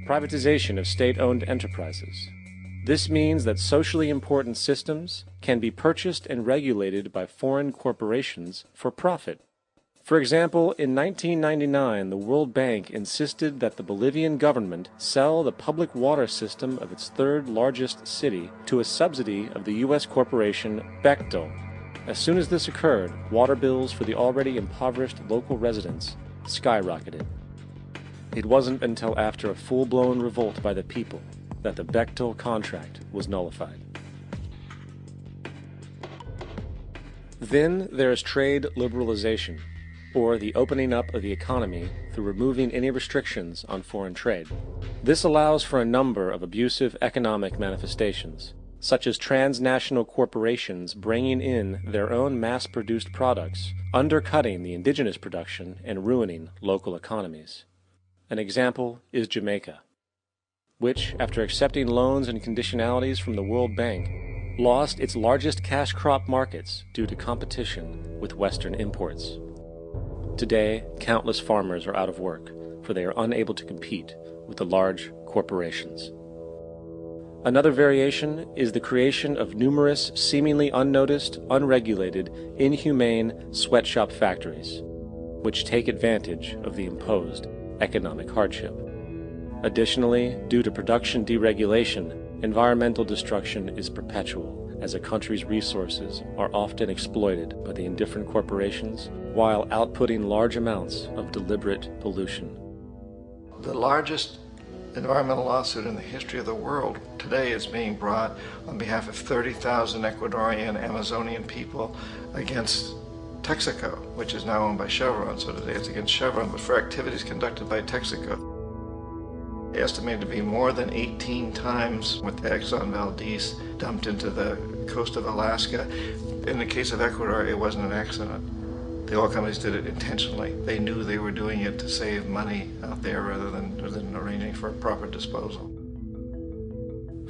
Privatization of state-owned enterprises. This means that socially important systems can be purchased and regulated by foreign corporations for profit. For example, in 1999, the World Bank insisted that the Bolivian government sell the public water system of its third largest city to a subsidy of the U.S. corporation Bechtel. As soon as this occurred, water bills for the already impoverished local residents skyrocketed. It wasn't until after a full-blown revolt by the people that the Bechtel contract was nullified. Then there is trade liberalization, or the opening up of the economy through removing any restrictions on foreign trade. This allows for a number of abusive economic manifestations, such as transnational corporations bringing in their own mass-produced products, undercutting the indigenous production and ruining local economies. An example is Jamaica, which, after accepting loans and conditionalities from the World Bank, lost its largest cash crop markets due to competition with Western imports. Today, countless farmers are out of work, for they are unable to compete with the large corporations. Another variation is the creation of numerous, seemingly unnoticed, unregulated, inhumane sweatshop factories, which take advantage of the imposed economic hardship. Additionally, due to production deregulation, environmental destruction is perpetual, as a country's resources are often exploited by the indifferent corporations while outputting large amounts of deliberate pollution. The largest environmental lawsuit in the history of the world today is being brought on behalf of 30,000 Ecuadorian Amazonian people against Texaco, which is now owned by Chevron. So today it's against Chevron, but for activities conducted by Texaco. Estimated to be more than 18 times what the Exxon Valdez dumped into the coast of Alaska. In the case of Ecuador, it wasn't an accident. The oil companies did it intentionally. They knew they were doing it to save money out there rather than arranging for proper disposal.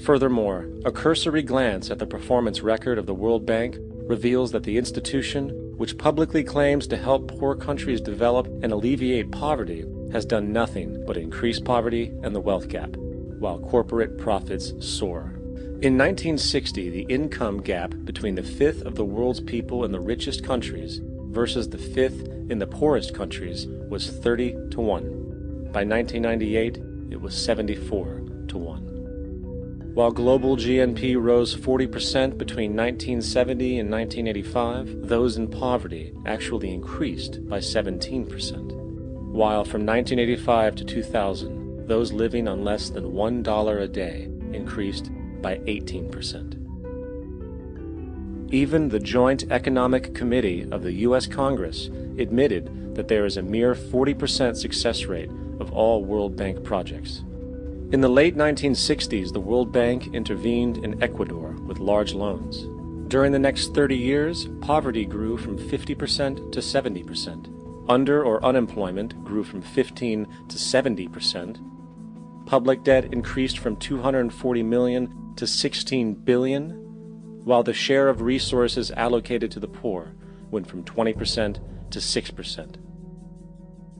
Furthermore, a cursory glance at the performance record of the World Bank reveals that the institution, which publicly claims to help poor countries develop and alleviate poverty, has done nothing but increase poverty and the wealth gap, while corporate profits soar. In 1960, the income gap between the fifth of the world's people in the richest countries versus the fifth in the poorest countries was 30 to 1. By 1998, it was 74 to 1. While global GNP rose 40% between 1970 and 1985, those in poverty actually increased by 17%. While from 1985 to 2000, those living on less than $1 a day increased by 18%. Even the Joint Economic Committee of the U.S. Congress admitted that there is a mere 40% success rate of all World Bank projects. In the late 1960s, the World Bank intervened in Ecuador with large loans. During the next 30 years, poverty grew from 50% to 70%. Under or unemployment grew from 15 to 70%. Public debt increased from 240 million to 16 billion, while the share of resources allocated to the poor went from 20% to 6%.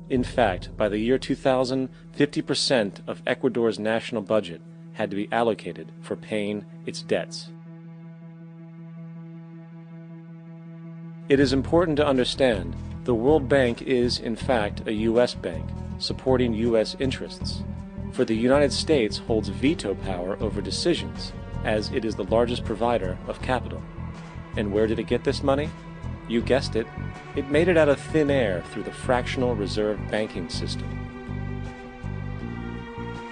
In fact, by the year 2000, 50% of Ecuador's national budget had to be allocated for paying its debts. It is important to understand the World Bank is, in fact, a U.S. bank, supporting U.S. interests. For the United States holds veto power over decisions, as it is the largest provider of capital. And where did it get this money? You guessed it, it made it out of thin air through the fractional reserve banking system.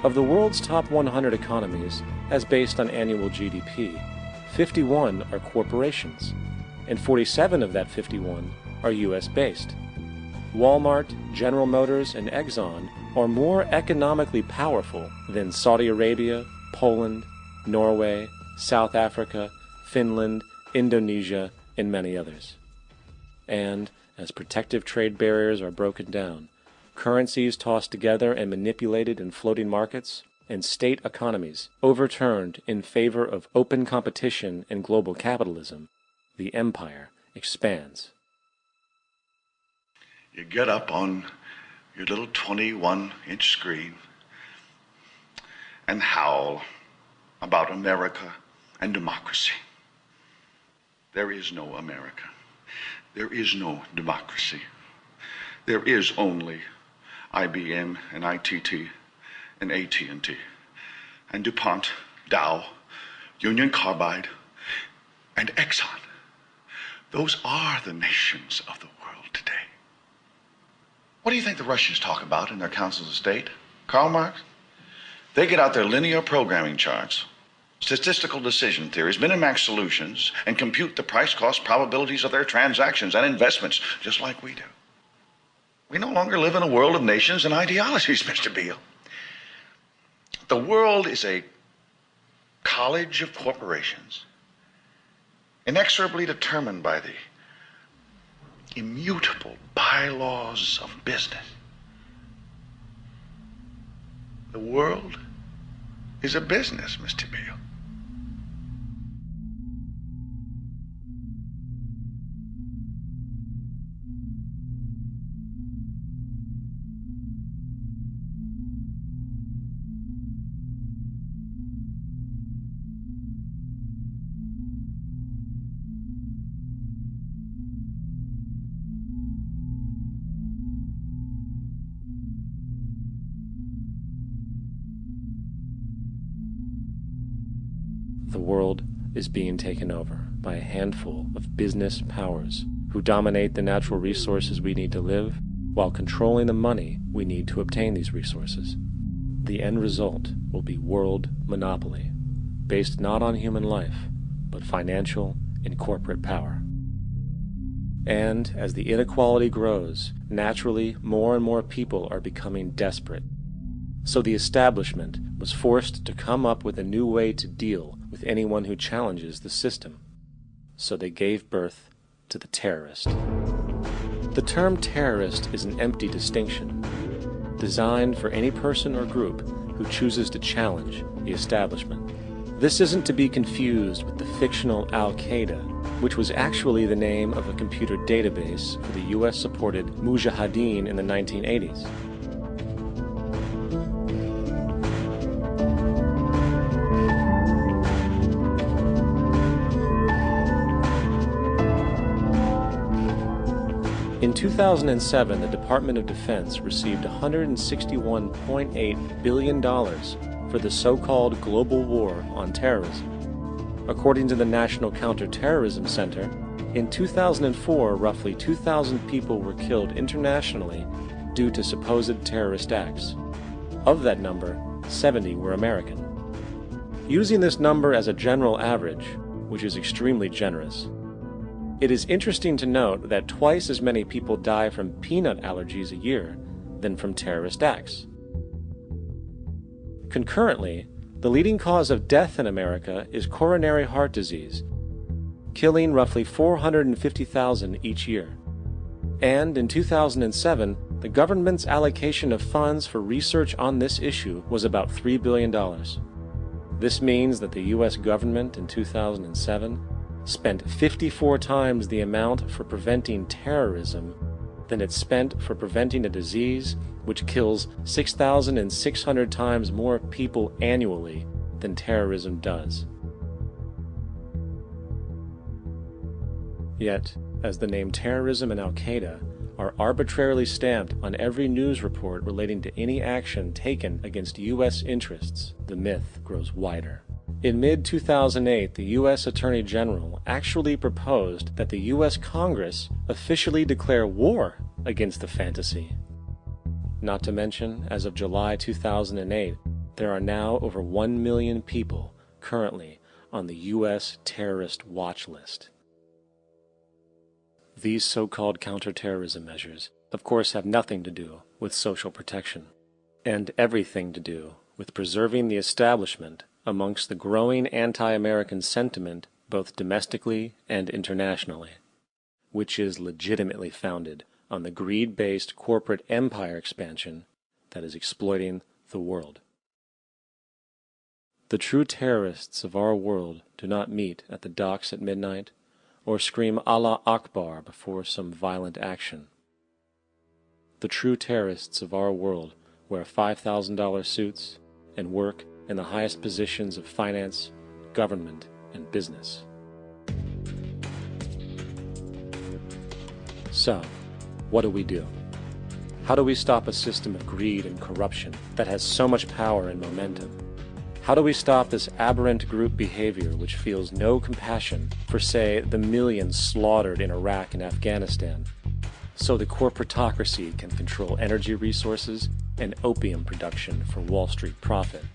Of the world's top 100 economies, as based on annual GDP, 51 are corporations, and 47 of that 51 are U.S.-based. Walmart, General Motors, and Exxon are more economically powerful than Saudi Arabia, Poland, Norway, South Africa, Finland, Indonesia, and many others. And, as protective trade barriers are broken down, currencies tossed together and manipulated in floating markets, and state economies overturned in favor of open competition and global capitalism, the empire expands. You get up on your little 21-inch screen and howl about America and democracy. There is no America. There is no democracy. There is only IBM and ITT and AT&T and DuPont, Dow, Union Carbide, and Exxon. Those are the nations of the world today. What do you think the Russians talk about in their councils of state? Karl Marx? They get out their linear programming charts, statistical decision theories, Minimax solutions, and compute the price-cost probabilities of their transactions and investments, just like we do. We no longer live in a world of nations and ideologies, Mr. Beale. The world is a college of corporations, inexorably determined by the immutable bylaws of business. The world is a business, Mr. Beale. The world is being taken over by a handful of business powers who dominate the natural resources we need to live while controlling the money we need to obtain these resources. The end result will be world monopoly, based not on human life, but financial and corporate power. And as the inequality grows, naturally more and more people are becoming desperate. So the establishment was forced to come up with a new way to deal with anyone who challenges the system. So they gave birth to the terrorist. The term terrorist is an empty distinction, designed for any person or group who chooses to challenge the establishment. This isn't to be confused with the fictional Al-Qaeda, which was actually the name of a computer database for the US-supported Mujahideen in the 1980s. In 2007, the Department of Defense received $161.8 billion for the so-called global war on terrorism. According to the National Counterterrorism Center, in 2004, roughly 2,000 people were killed internationally due to supposed terrorist acts. Of that number, 70 were American. Using this number as a general average, which is extremely generous, it is interesting to note that twice as many people die from peanut allergies a year than from terrorist acts. Concurrently, the leading cause of death in America is coronary heart disease, killing roughly 450,000 each year. And in 2007, the government's allocation of funds for research on this issue was about $3 billion. This means that the U.S. government in 2007 spent 54 times the amount for preventing terrorism than it spent for preventing a disease which kills 6,600 times more people annually than terrorism does. Yet, as the name terrorism and Al-Qaeda are arbitrarily stamped on every news report relating to any action taken against U.S. interests, the myth grows wider. In mid-2008, the U.S. Attorney General actually proposed that the U.S. Congress officially declare war against the fantasy. Not to mention, as of July 2008, there are now over 1 million people currently on the U.S. terrorist watch list. These so-called counterterrorism measures, of course, have nothing to do with social protection, and everything to do with preserving the establishment amongst the growing anti-American sentiment both domestically and internationally, which is legitimately founded on the greed-based corporate empire expansion that is exploiting the world. The true terrorists of our world do not meet at the docks at midnight or scream Allah Akbar before some violent action. The true terrorists of our world wear $5,000 suits and work in the highest positions of finance, government, and business. So, what do? How do we stop a system of greed and corruption that has so much power and momentum? How do we stop this aberrant group behavior which feels no compassion for, say, the millions slaughtered in Iraq and Afghanistan, so the corporatocracy can control energy resources and opium production for Wall Street profit?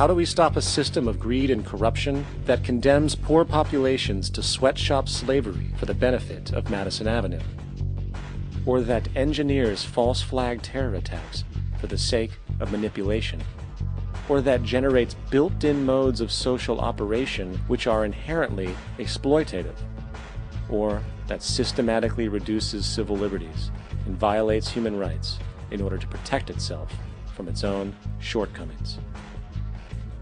How do we stop a system of greed and corruption that condemns poor populations to sweatshop slavery for the benefit of Madison Avenue? Or that engineers false flag terror attacks for the sake of manipulation? Or that generates built-in modes of social operation which are inherently exploitative? Or that systematically reduces civil liberties and violates human rights in order to protect itself from its own shortcomings?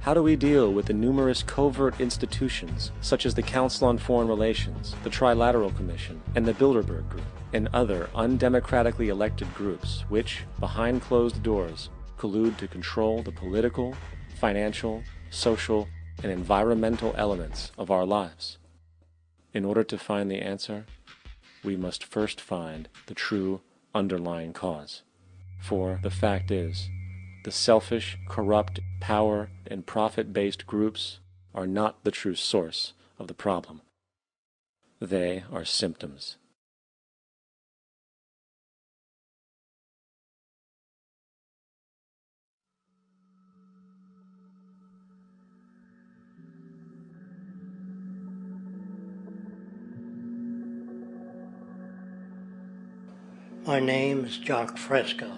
How do we deal with the numerous covert institutions, such as the Council on Foreign Relations, the Trilateral Commission, and the Bilderberg Group, and other undemocratically elected groups which, behind closed doors, collude to control the political, financial, social, and environmental elements of our lives? In order to find the answer, we must first find the true underlying cause. For the fact is, the selfish, corrupt, power, and profit-based groups are not the true source of the problem. They are symptoms. My name is Jock Fresco.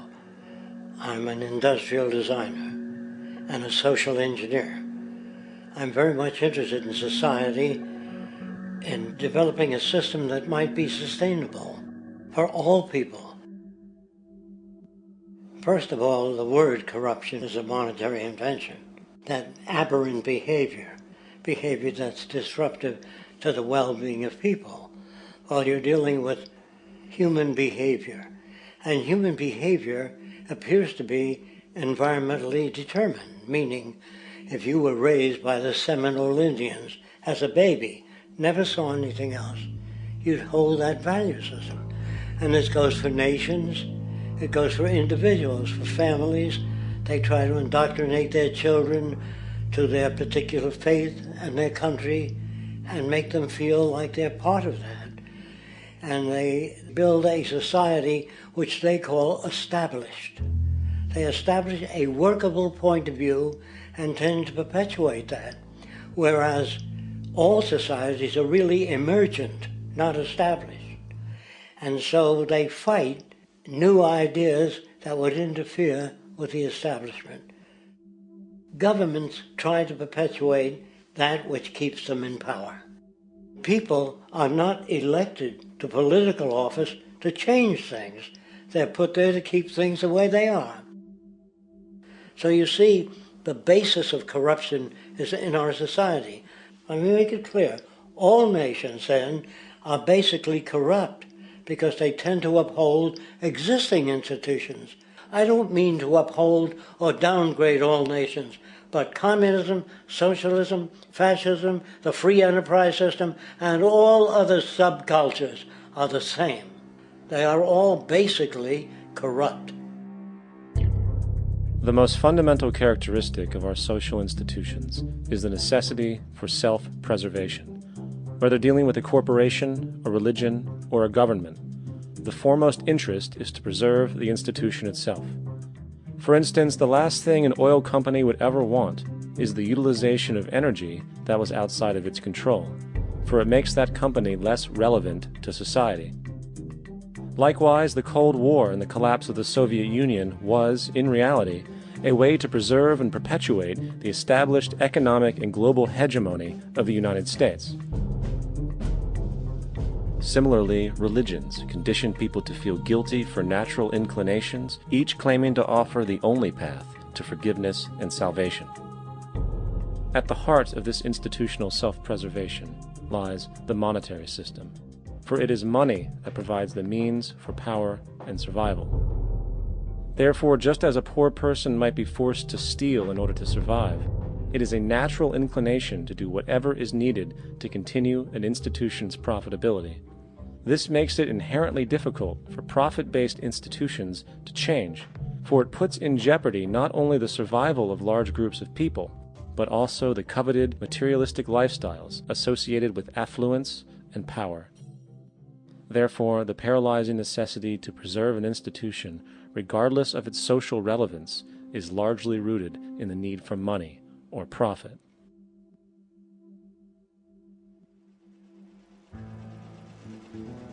I'm an industrial designer and a social engineer. I'm very much interested in society and developing a system that might be sustainable for all people. First of all, the word corruption is a monetary invention. That aberrant behavior that's disruptive to the well-being of people, Well, you're dealing with human behavior. And human behavior appears to be environmentally determined, meaning if you were raised by the Seminole Indians as a baby, never saw anything else, you'd hold that value system. And this goes for nations, it goes for individuals, for families. They try to indoctrinate their children to their particular faith and their country and make them feel like they're part of that. And they build a society which they call established. They establish a workable point of view and tend to perpetuate that, whereas all societies are really emergent, not established. And so they fight new ideas that would interfere with the establishment. Governments try to perpetuate that which keeps them in power. People are not elected to political office to change things. They're put there to keep things the way they are. So you see, the basis of corruption is in our society. Let me make it clear. All nations, then, are basically corrupt because they tend to uphold existing institutions. I don't mean to uphold or downgrade all nations, but communism, socialism, fascism, the free enterprise system, and all other subcultures are the same. They are all basically corrupt. The most fundamental characteristic of our social institutions is the necessity for self-preservation. Whether dealing with a corporation, a religion, or a government, the foremost interest is to preserve the institution itself. For instance, the last thing an oil company would ever want is the utilization of energy that was outside of its control, for it makes that company less relevant to society. Likewise, the Cold War and the collapse of the Soviet Union was, in reality, a way to preserve and perpetuate the established economic and global hegemony of the United States. Similarly, religions condition people to feel guilty for natural inclinations, each claiming to offer the only path to forgiveness and salvation. At the heart of this institutional self-preservation lies the monetary system, for it is money that provides the means for power and survival. Therefore, just as a poor person might be forced to steal in order to survive, it is a natural inclination to do whatever is needed to continue an institution's profitability. This makes it inherently difficult for profit-based institutions to change, for it puts in jeopardy not only the survival of large groups of people, but also the coveted materialistic lifestyles associated with affluence and power. Therefore, the paralyzing necessity to preserve an institution, regardless of its social relevance, is largely rooted in the need for money or profit.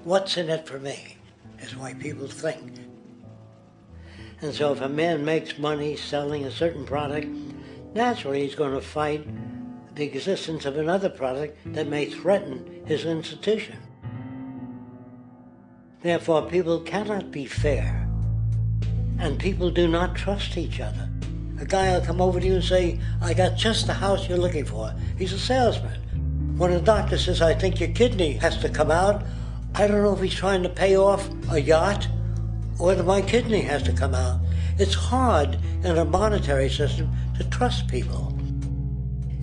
What's in it for me is why people think. And so if a man makes money selling a certain product, naturally he's going to fight the existence of another product that may threaten his institution. Therefore, people cannot be fair, and people do not trust each other. A guy will come over to you and say, I got just the house you're looking for. He's a salesman. When a doctor says, I think your kidney has to come out, I don't know if he's trying to pay off a yacht or whether my kidney has to come out. It's hard in a monetary system to trust people.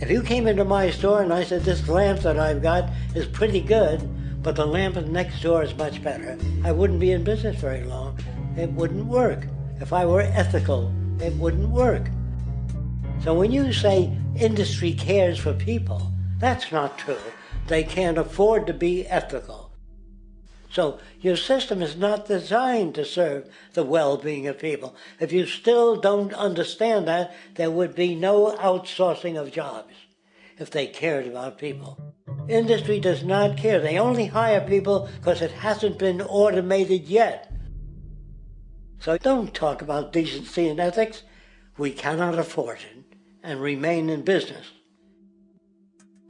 If you came into my store and I said, this lamp that I've got is pretty good, but the lamp next door is much better, I wouldn't be in business very long. It wouldn't work. If I were ethical, it wouldn't work. So when you say industry cares for people, that's not true. They can't afford to be ethical. So your system is not designed to serve the well-being of people. If you still don't understand that, there would be no outsourcing of jobs if they cared about people. Industry does not care. They only hire people because it hasn't been automated yet. So don't talk about decency and ethics. We cannot afford it and remain in business.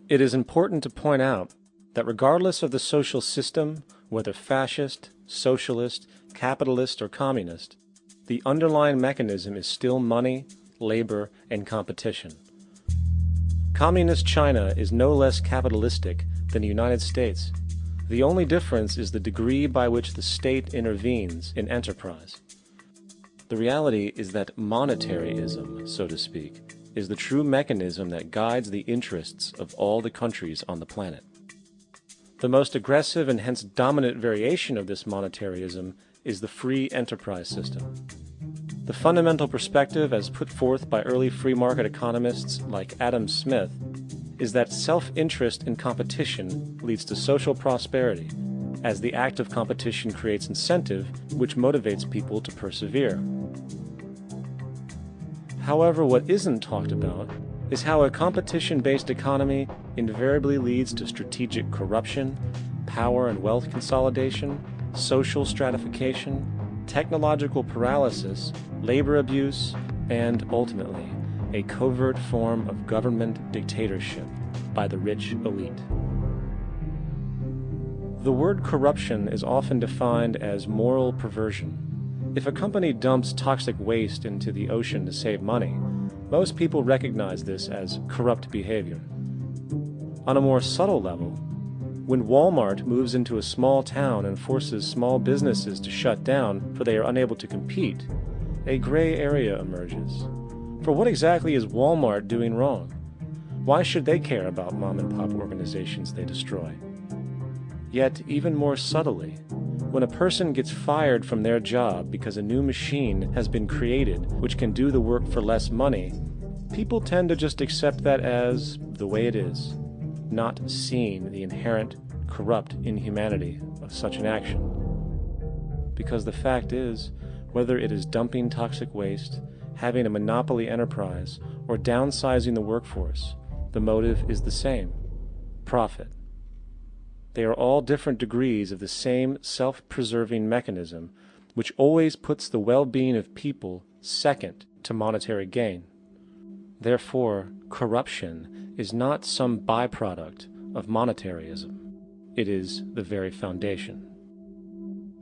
It is important to point out that regardless of the social system, whether fascist, socialist, capitalist, or communist, the underlying mechanism is still money, labor, and competition. Communist China is no less capitalistic than the United States. The only difference is the degree by which the state intervenes in enterprise. The reality is that monetaryism, so to speak, is the true mechanism that guides the interests of all the countries on the planet. The most aggressive and hence dominant variation of this monetaryism is the free enterprise system. The fundamental perspective, as put forth by early free market economists like Adam Smith, is that self-interest in competition leads to social prosperity, as the act of competition creates incentive which motivates people to persevere. However, what isn't talked about is how a competition-based economy invariably leads to strategic corruption, power and wealth consolidation, social stratification, technological paralysis, labor abuse, and, ultimately, a covert form of government dictatorship by the rich elite. The word corruption is often defined as moral perversion. If a company dumps toxic waste into the ocean to save money, most people recognize this as corrupt behavior. On a more subtle level, when Walmart moves into a small town and forces small businesses to shut down for they are unable to compete, a gray area emerges. For what exactly is Walmart doing wrong? Why should they care about mom-and-pop organizations they destroy? Yet, even more subtly, when a person gets fired from their job because a new machine has been created which can do the work for less money, people tend to just accept that as the way it is, not seeing the inherent, corrupt inhumanity of such an action. Because the fact is, whether it is dumping toxic waste, having a monopoly enterprise, or downsizing the workforce, the motive is the same: profit. They are all different degrees of the same self-preserving mechanism, which always puts the well-being of people second to monetary gain. Therefore, corruption is not some byproduct of monetaryism. It is the very foundation.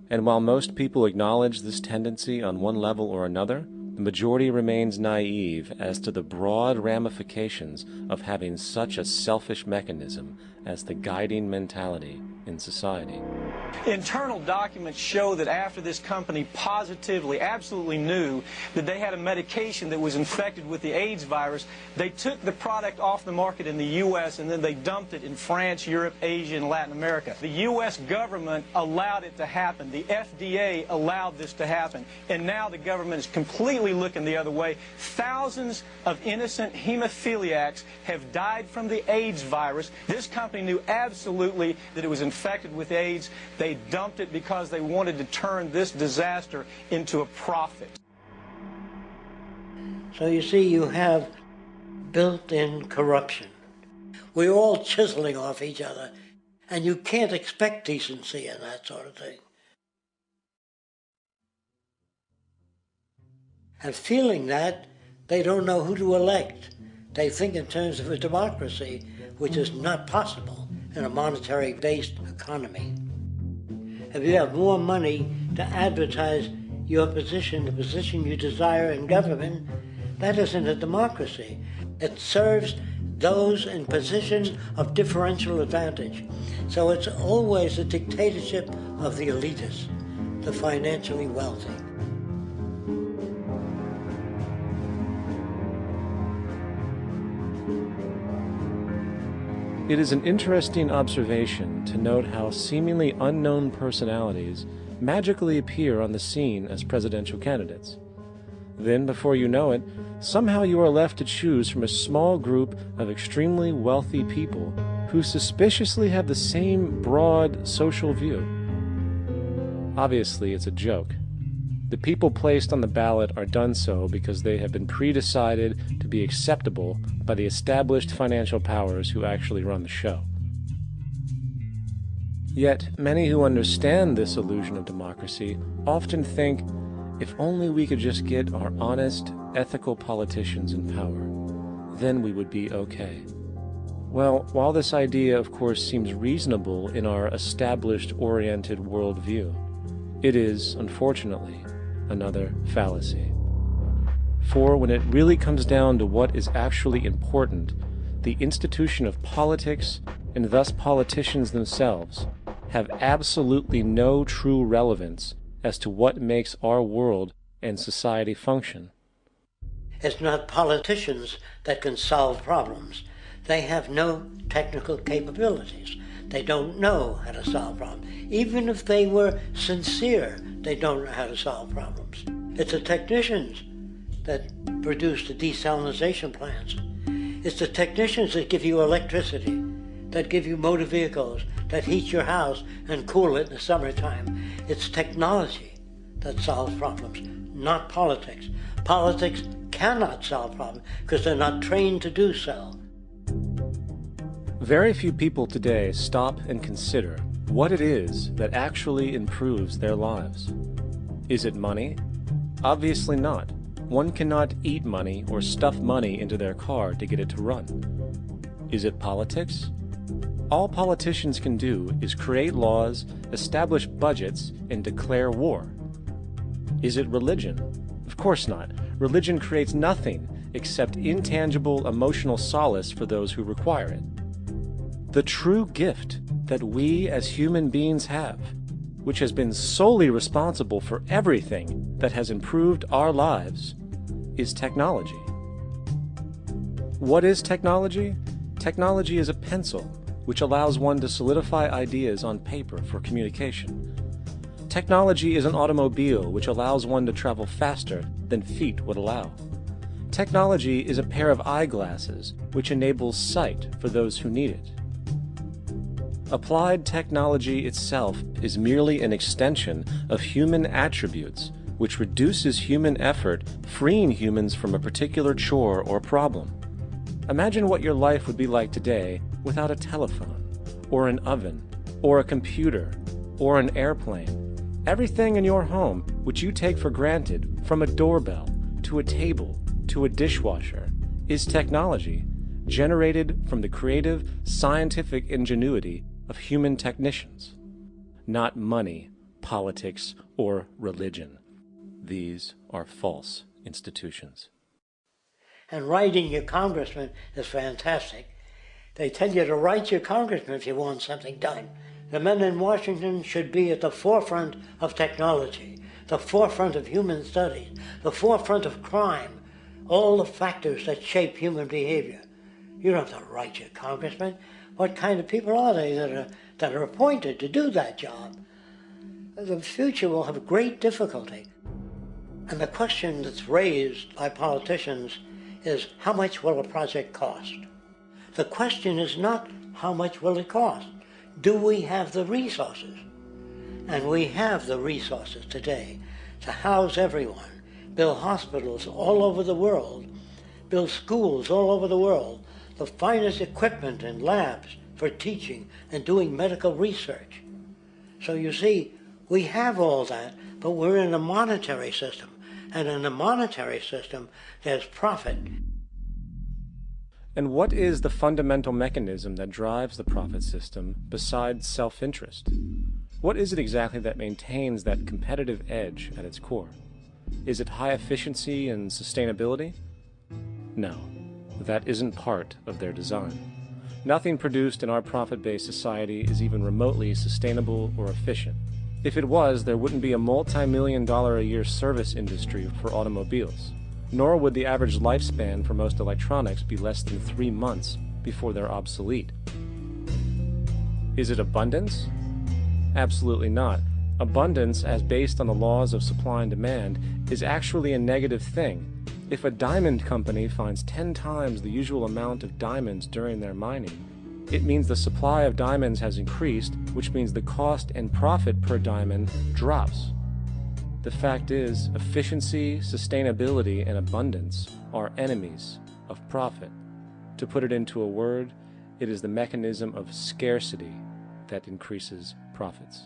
And while most people acknowledge this tendency on one level or another, the majority remains naive as to the broad ramifications of having such a selfish mechanism as the guiding mentality in society. Internal documents show that after this company positively, absolutely knew that they had a medication that was infected with the AIDS virus, they took the product off the market in the U.S. and then they dumped it in France, Europe, Asia, and Latin America. The U.S. government allowed it to happen. The FDA allowed this to happen. And now the government is completely looking the other way. Thousands of innocent hemophiliacs have died from the AIDS virus. This company knew absolutely that it was infected with AIDS. They dumped it because they wanted to turn this disaster into a profit. So you see, you have built-in corruption. We're all chiseling off each other, and you can't expect decency in that sort of thing. And feeling that, they don't know who to elect. They think in terms of a democracy, which is not possible in a monetary-based economy. If you have more money to advertise your position, the position you desire in government, that isn't a democracy. It serves those in positions of differential advantage. So it's always a dictatorship of the elitists, the financially wealthy. It is an interesting observation to note how seemingly unknown personalities magically appear on the scene as presidential candidates. Then, before you know it, somehow you are left to choose from a small group of extremely wealthy people who suspiciously have the same broad social view. Obviously, it's a joke. The people placed on the ballot are done so because they have been pre-decided to be acceptable by the established financial powers who actually run the show. Yet, many who understand this illusion of democracy often think, if only we could just get our honest, ethical politicians in power, then we would be okay. Well, while this idea, of course, seems reasonable in our established-oriented worldview, it is, unfortunately, another fallacy. For when it really comes down to what is actually important, the institution of politics, and thus politicians themselves, have absolutely no true relevance as to what makes our world and society function. It's not politicians that can solve problems. They have no technical capabilities. They don't know how to solve problems. Even if they were sincere, they don't know how to solve problems. It's the technicians that produce the desalination plants. It's the technicians that give you electricity, that give you motor vehicles, that heat your house and cool it in the summertime. It's technology that solves problems, not politics. Politics cannot solve problems because they're not trained to do so. Very few people today stop and consider what it is that actually improves their lives. Is it money? Obviously not. One cannot eat money or stuff money into their car to get it to run. Is it politics? All politicians can do is create laws, establish budgets, and declare war. Is it religion? Of course not. Religion creates nothing except intangible emotional solace for those who require it. The true gift that we as human beings have, which has been solely responsible for everything that has improved our lives, is technology. What is technology? Technology is a pencil which allows one to solidify ideas on paper for communication. Technology is an automobile which allows one to travel faster than feet would allow. Technology is a pair of eyeglasses which enables sight for those who need it. Applied technology itself is merely an extension of human attributes which reduces human effort, freeing humans from a particular chore or problem. Imagine what your life would be like today without a telephone, or an oven, or a computer, or an airplane. Everything in your home which you take for granted, from a doorbell to a table to a dishwasher, is technology generated from the creative, scientific ingenuity of human technicians, not money, politics, or religion. These are false institutions. And writing your congressman is fantastic. They tell you to write your congressman if you want something done. The men in Washington should be at the forefront of technology, the forefront of human studies, the forefront of crime, all the factors that shape human behavior. You don't have to write your congressman. What kind of people are they that are appointed to do that job? The future will have great difficulty. And the question that's raised by politicians is, how much will a project cost? The question is not how much will it cost. Do we have the resources? And we have the resources today to house everyone, build hospitals all over the world, build schools all over the world, the finest equipment and labs for teaching and doing medical research. So you see, we have all that, but we're in a monetary system. And in a monetary system, there's profit. And what is the fundamental mechanism that drives the profit system besides self-interest? What is it exactly that maintains that competitive edge at its core? Is it high efficiency and sustainability? No, that isn't part of their design. Nothing produced in our profit-based society is even remotely sustainable or efficient. If it was, there wouldn't be a multi-million-dollar-a-year service industry for automobiles, nor would the average lifespan for most electronics be less than 3 months before they're obsolete. Is it abundance? Absolutely not. Abundance, as based on the laws of supply and demand, is actually a negative thing. If a diamond company finds 10 times the usual amount of diamonds during their mining, it means the supply of diamonds has increased, which means the cost and profit per diamond drops. The fact is, efficiency, sustainability, and abundance are enemies of profit. To put it into a word, it is the mechanism of scarcity that increases profits.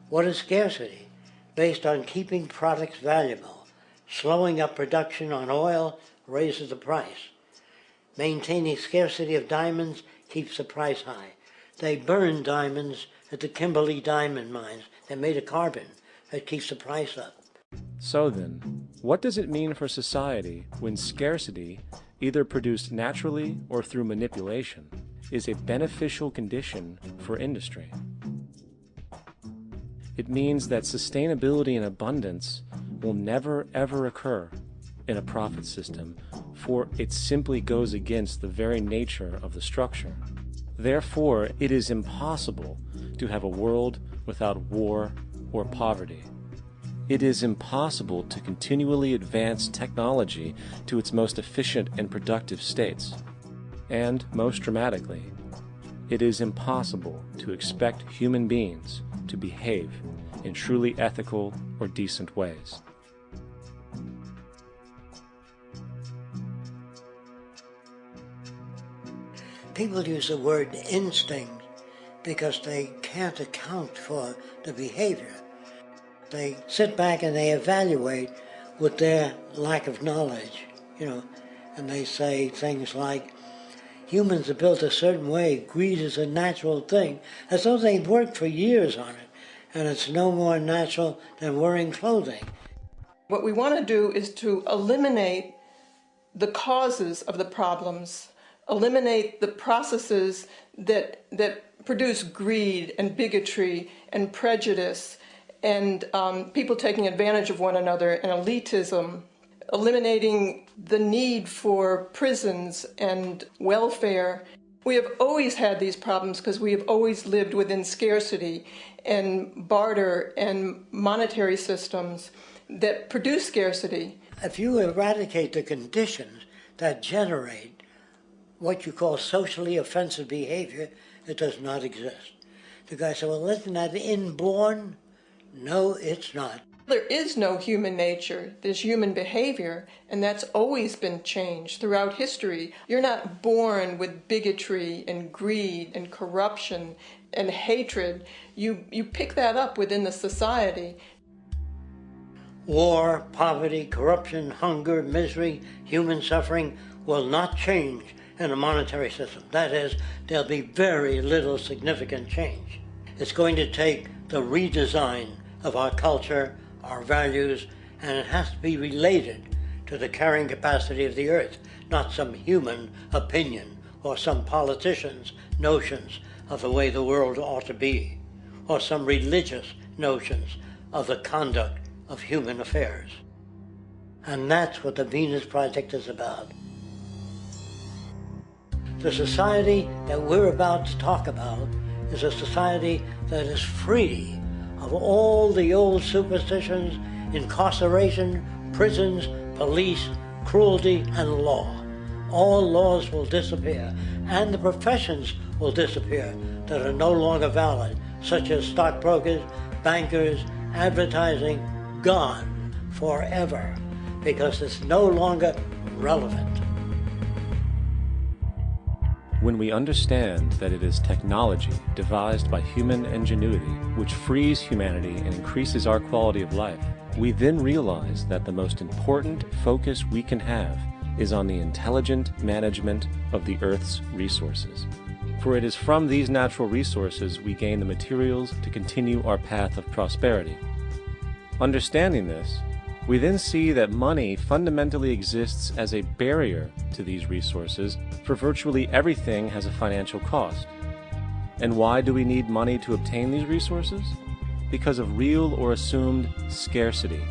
What is scarcity? Based on keeping products valuable. Slowing up production on oil raises the price. Maintaining scarcity of diamonds keeps the price high. They burn diamonds at the Kimberley diamond mines. They made a carbon that keeps the price up. So then, what does it mean for society when scarcity, either produced naturally or through manipulation, is a beneficial condition for industry. It means that sustainability and abundance will never ever occur in a profit system, for it simply goes against the very nature of the structure. Therefore, it is impossible to have a world without war or poverty. It is impossible to continually advance technology to its most efficient and productive states. And, most dramatically, it is impossible to expect human beings to behave in truly ethical or decent ways. People use the word instinct because they can't account for the behavior. They sit back and they evaluate with their lack of knowledge, and they say things like, humans are built a certain way, greed is a natural thing, as though they've worked for years on it, and it's no more natural than wearing clothing. What we want to do is to eliminate the causes of the problems, eliminate the processes that produce greed and bigotry and prejudice and people taking advantage of one another and elitism, eliminating the need for prisons and welfare. We have always had these problems because we have always lived within scarcity and barter and monetary systems that produce scarcity. If you eradicate the conditions that generate what you call socially offensive behavior, it does not exist. The guy said, well, isn't that inborn? No, it's not. There is no human nature. There's human behavior, and that's always been changed throughout history. You're not born with bigotry and greed and corruption and hatred. You pick that up within the society. War, poverty, corruption, hunger, misery, human suffering will not change in a monetary system. That is, there'll be very little significant change. It's going to take the redesign of our culture, our values, and it has to be related to the carrying capacity of the earth, not some human opinion or some politician's notions of the way the world ought to be, or some religious notions of the conduct of human affairs. And that's what the Venus Project is about. The society that we're about to talk about is a society that is free of all the old superstitions, incarceration, prisons, police, cruelty, and law. All laws will disappear, and the professions will disappear that are no longer valid, such as stockbrokers, bankers, advertising, gone forever, because it's no longer relevant. When we understand that it is technology devised by human ingenuity which frees humanity and increases our quality of life, we then realize that the most important focus we can have is on the intelligent management of the Earth's resources. For it is from these natural resources we gain the materials to continue our path of prosperity. Understanding this, we then see that money fundamentally exists as a barrier to these resources, for virtually everything has a financial cost. And why do we need money to obtain these resources? Because of real or assumed scarcity.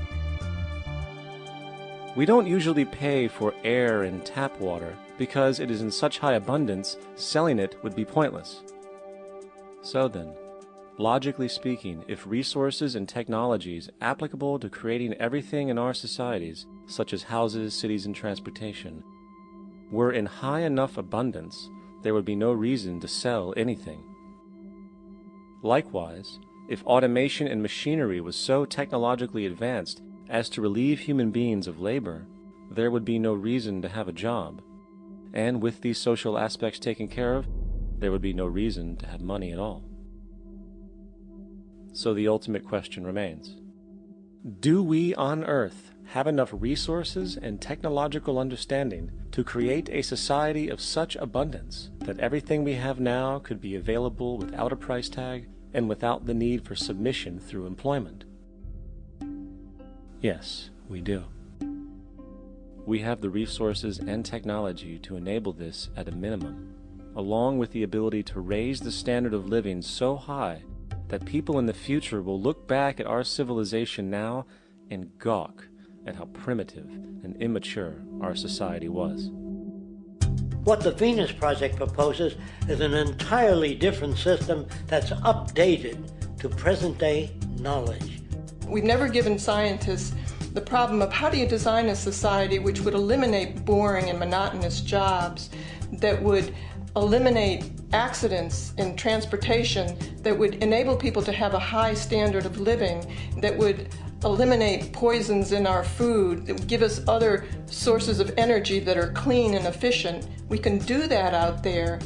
We don't usually pay for air and tap water because it is in such high abundance, selling it would be pointless. So then, logically speaking, if resources and technologies applicable to creating everything in our societies, such as houses, cities, and transportation, were in high enough abundance, there would be no reason to sell anything. Likewise, if automation and machinery was so technologically advanced as to relieve human beings of labor, there would be no reason to have a job. And with these social aspects taken care of, there would be no reason to have money at all. So the ultimate question remains: do we on Earth have enough resources and technological understanding to create a society of such abundance that everything we have now could be available without a price tag and without the need for submission through employment? Yes, we do. We have the resources and technology to enable this at a minimum, along with the ability to raise the standard of living so high that people in the future will look back at our civilization now and gawk at how primitive and immature our society was. What the Venus Project proposes is an entirely different system that's updated to present-day knowledge. We've never given scientists the problem of how do you design a society which would eliminate boring and monotonous jobs, that would eliminate accidents in transportation, that would enable people to have a high standard of living, that would eliminate poisons in our food, that would give us other sources of energy that are clean and efficient. We can do that out there.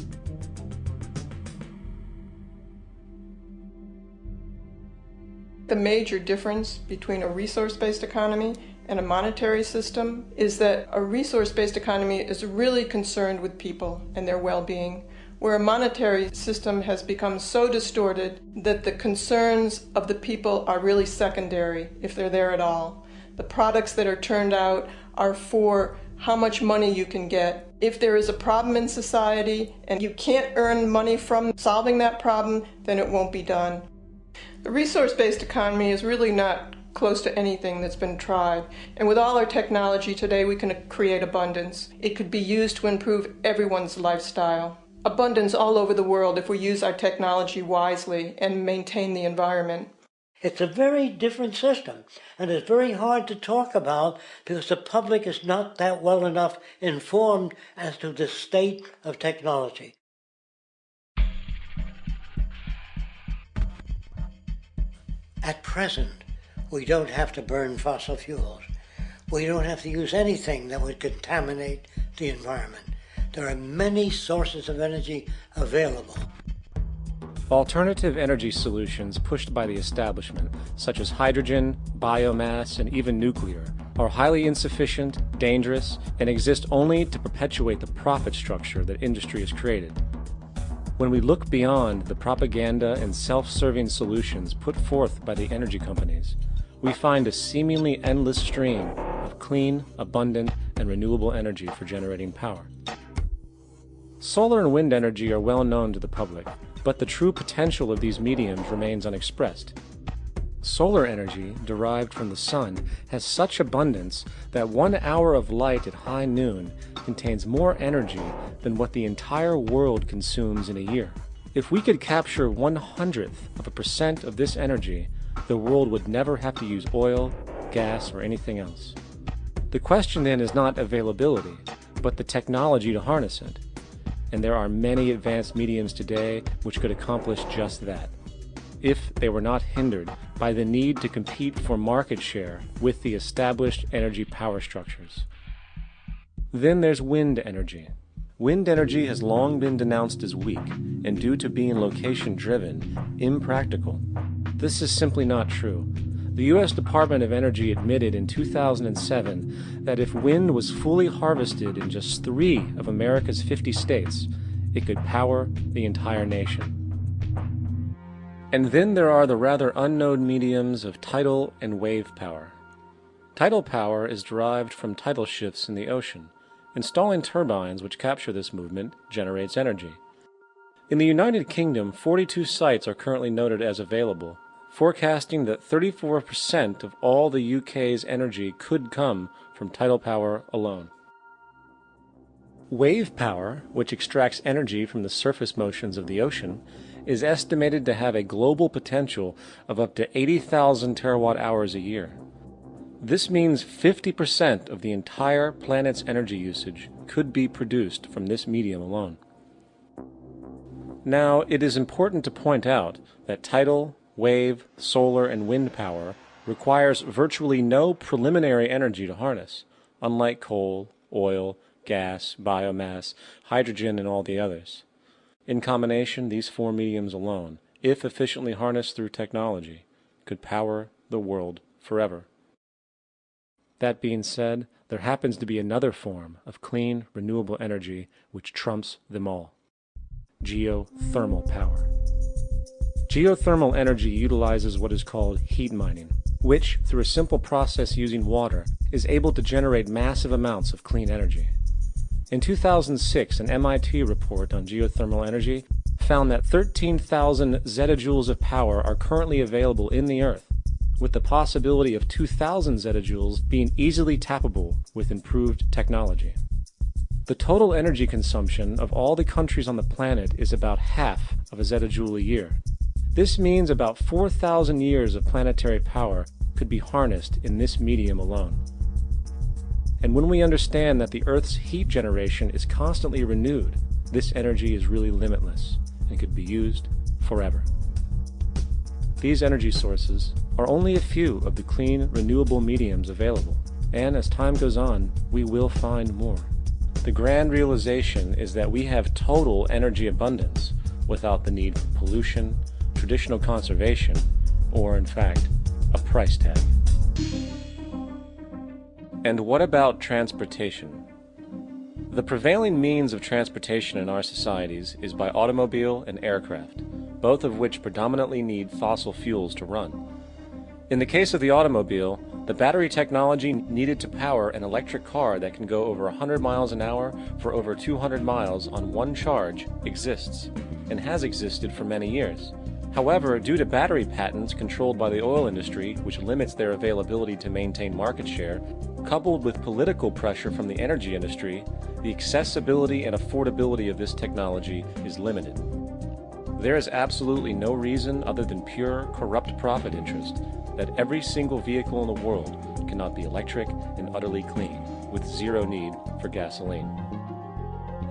The major difference between a resource-based economy and a monetary system is that a resource-based economy is really concerned with people and their well-being, where a monetary system has become so distorted that the concerns of the people are really secondary, if they're there at all. The products that are turned out are for how much money you can get. If there is a problem in society and you can't earn money from solving that problem, then it won't be done. The resource-based economy is really not close to anything that's been tried. And with all our technology today, we can create abundance. It could be used to improve everyone's lifestyle. Abundance all over the world if we use our technology wisely and maintain the environment. It's a very different system, and it's very hard to talk about because the public is not that well enough informed as to the state of technology. At present, we don't have to burn fossil fuels. We don't have to use anything that would contaminate the environment. There are many sources of energy available. Alternative energy solutions pushed by the establishment, such as hydrogen, biomass, and even nuclear, are highly insufficient, dangerous, and exist only to perpetuate the profit structure that industry has created. When we look beyond the propaganda and self-serving solutions put forth by the energy companies, we find a seemingly endless stream of clean, abundant, and renewable energy for generating power. Solar and wind energy are well known to the public, but the true potential of these mediums remains unexpressed. Solar energy, derived from the sun, has such abundance that 1 hour of light at high noon contains more energy than what the entire world consumes in a year. If we could capture 0.01% of this energy, the world would never have to use oil, gas, or anything else. The question then is not availability, but the technology to harness it. And there are many advanced mediums today which could accomplish just that, if they were not hindered by the need to compete for market share with the established energy power structures. Then there's wind energy. Wind energy has long been denounced as weak, and due to being location-driven, impractical. This is simply not true. The U.S. Department of Energy admitted in 2007 that if wind was fully harvested in just 3 of America's 50 states, it could power the entire nation. And then there are the rather unknown mediums of tidal and wave power. Tidal power is derived from tidal shifts in the ocean. Installing turbines which capture this movement generates energy. In the United Kingdom, 42 sites are currently noted as available, forecasting that 34% of all the UK's energy could come from tidal power alone. Wave power, which extracts energy from the surface motions of the ocean, is estimated to have a global potential of up to 80,000 terawatt-hours a year. This means 50% of the entire planet's energy usage could be produced from this medium alone. Now, it is important to point out that tidal, wave, solar, and wind power requires virtually no preliminary energy to harness, unlike coal, oil, gas, biomass, hydrogen, and all the others. In combination, these 4 mediums alone, if efficiently harnessed through technology, could power the world forever. That being said, there happens to be another form of clean, renewable energy which trumps them all: geothermal power. Geothermal energy utilizes what is called heat mining, which, through a simple process using water, is able to generate massive amounts of clean energy. In 2006, an MIT report on geothermal energy found that 13,000 zettajoules of power are currently available in the Earth, with the possibility of 2,000 zettajoules being easily tappable with improved technology. The total energy consumption of all the countries on the planet is about half of a zettajoule a year. This means about 4,000 years of planetary power could be harnessed in this medium alone. And when we understand that the Earth's heat generation is constantly renewed, this energy is really limitless and could be used forever. These energy sources are only a few of the clean, renewable mediums available, and as time goes on, we will find more. The grand realization is that we have total energy abundance without the need for pollution, traditional conservation, or in fact, a price tag. And what about transportation? The prevailing means of transportation in our societies is by automobile and aircraft, both of which predominantly need fossil fuels to run. In the case of the automobile, the battery technology needed to power an electric car that can go over 100 miles an hour for over 200 miles on one charge exists, and has existed for many years. However, due to battery patents controlled by the oil industry, which limits their availability to maintain market share, coupled with political pressure from the energy industry, the accessibility and affordability of this technology is limited. There is absolutely no reason other than pure, corrupt profit interest that every single vehicle in the world cannot be electric and utterly clean, with zero need for gasoline.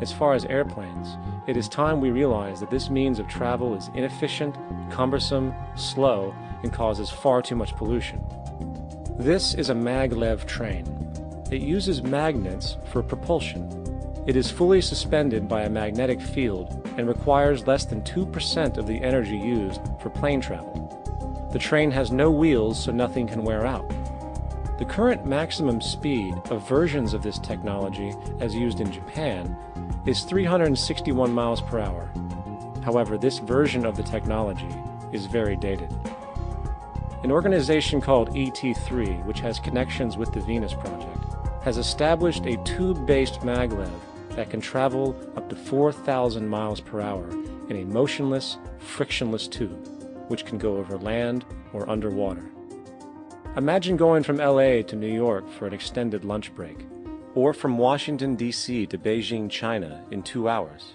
As far as airplanes, it is time we realize that this means of travel is inefficient, cumbersome, slow, and causes far too much pollution. This is a maglev train. It uses magnets for propulsion. It is fully suspended by a magnetic field and requires less than 2% of the energy used for plane travel. The train has no wheels, so nothing can wear out. The current maximum speed of versions of this technology, as used in Japan, is 361 miles per hour. However, this version of the technology is very dated. An organization called ET3, which has connections with the Venus Project, has established a tube-based maglev that can travel up to 4,000 miles per hour in a motionless, frictionless tube, which can go over land or underwater. Imagine going from LA to New York for an extended lunch break, or from Washington, D.C. to Beijing, China in 2 hours.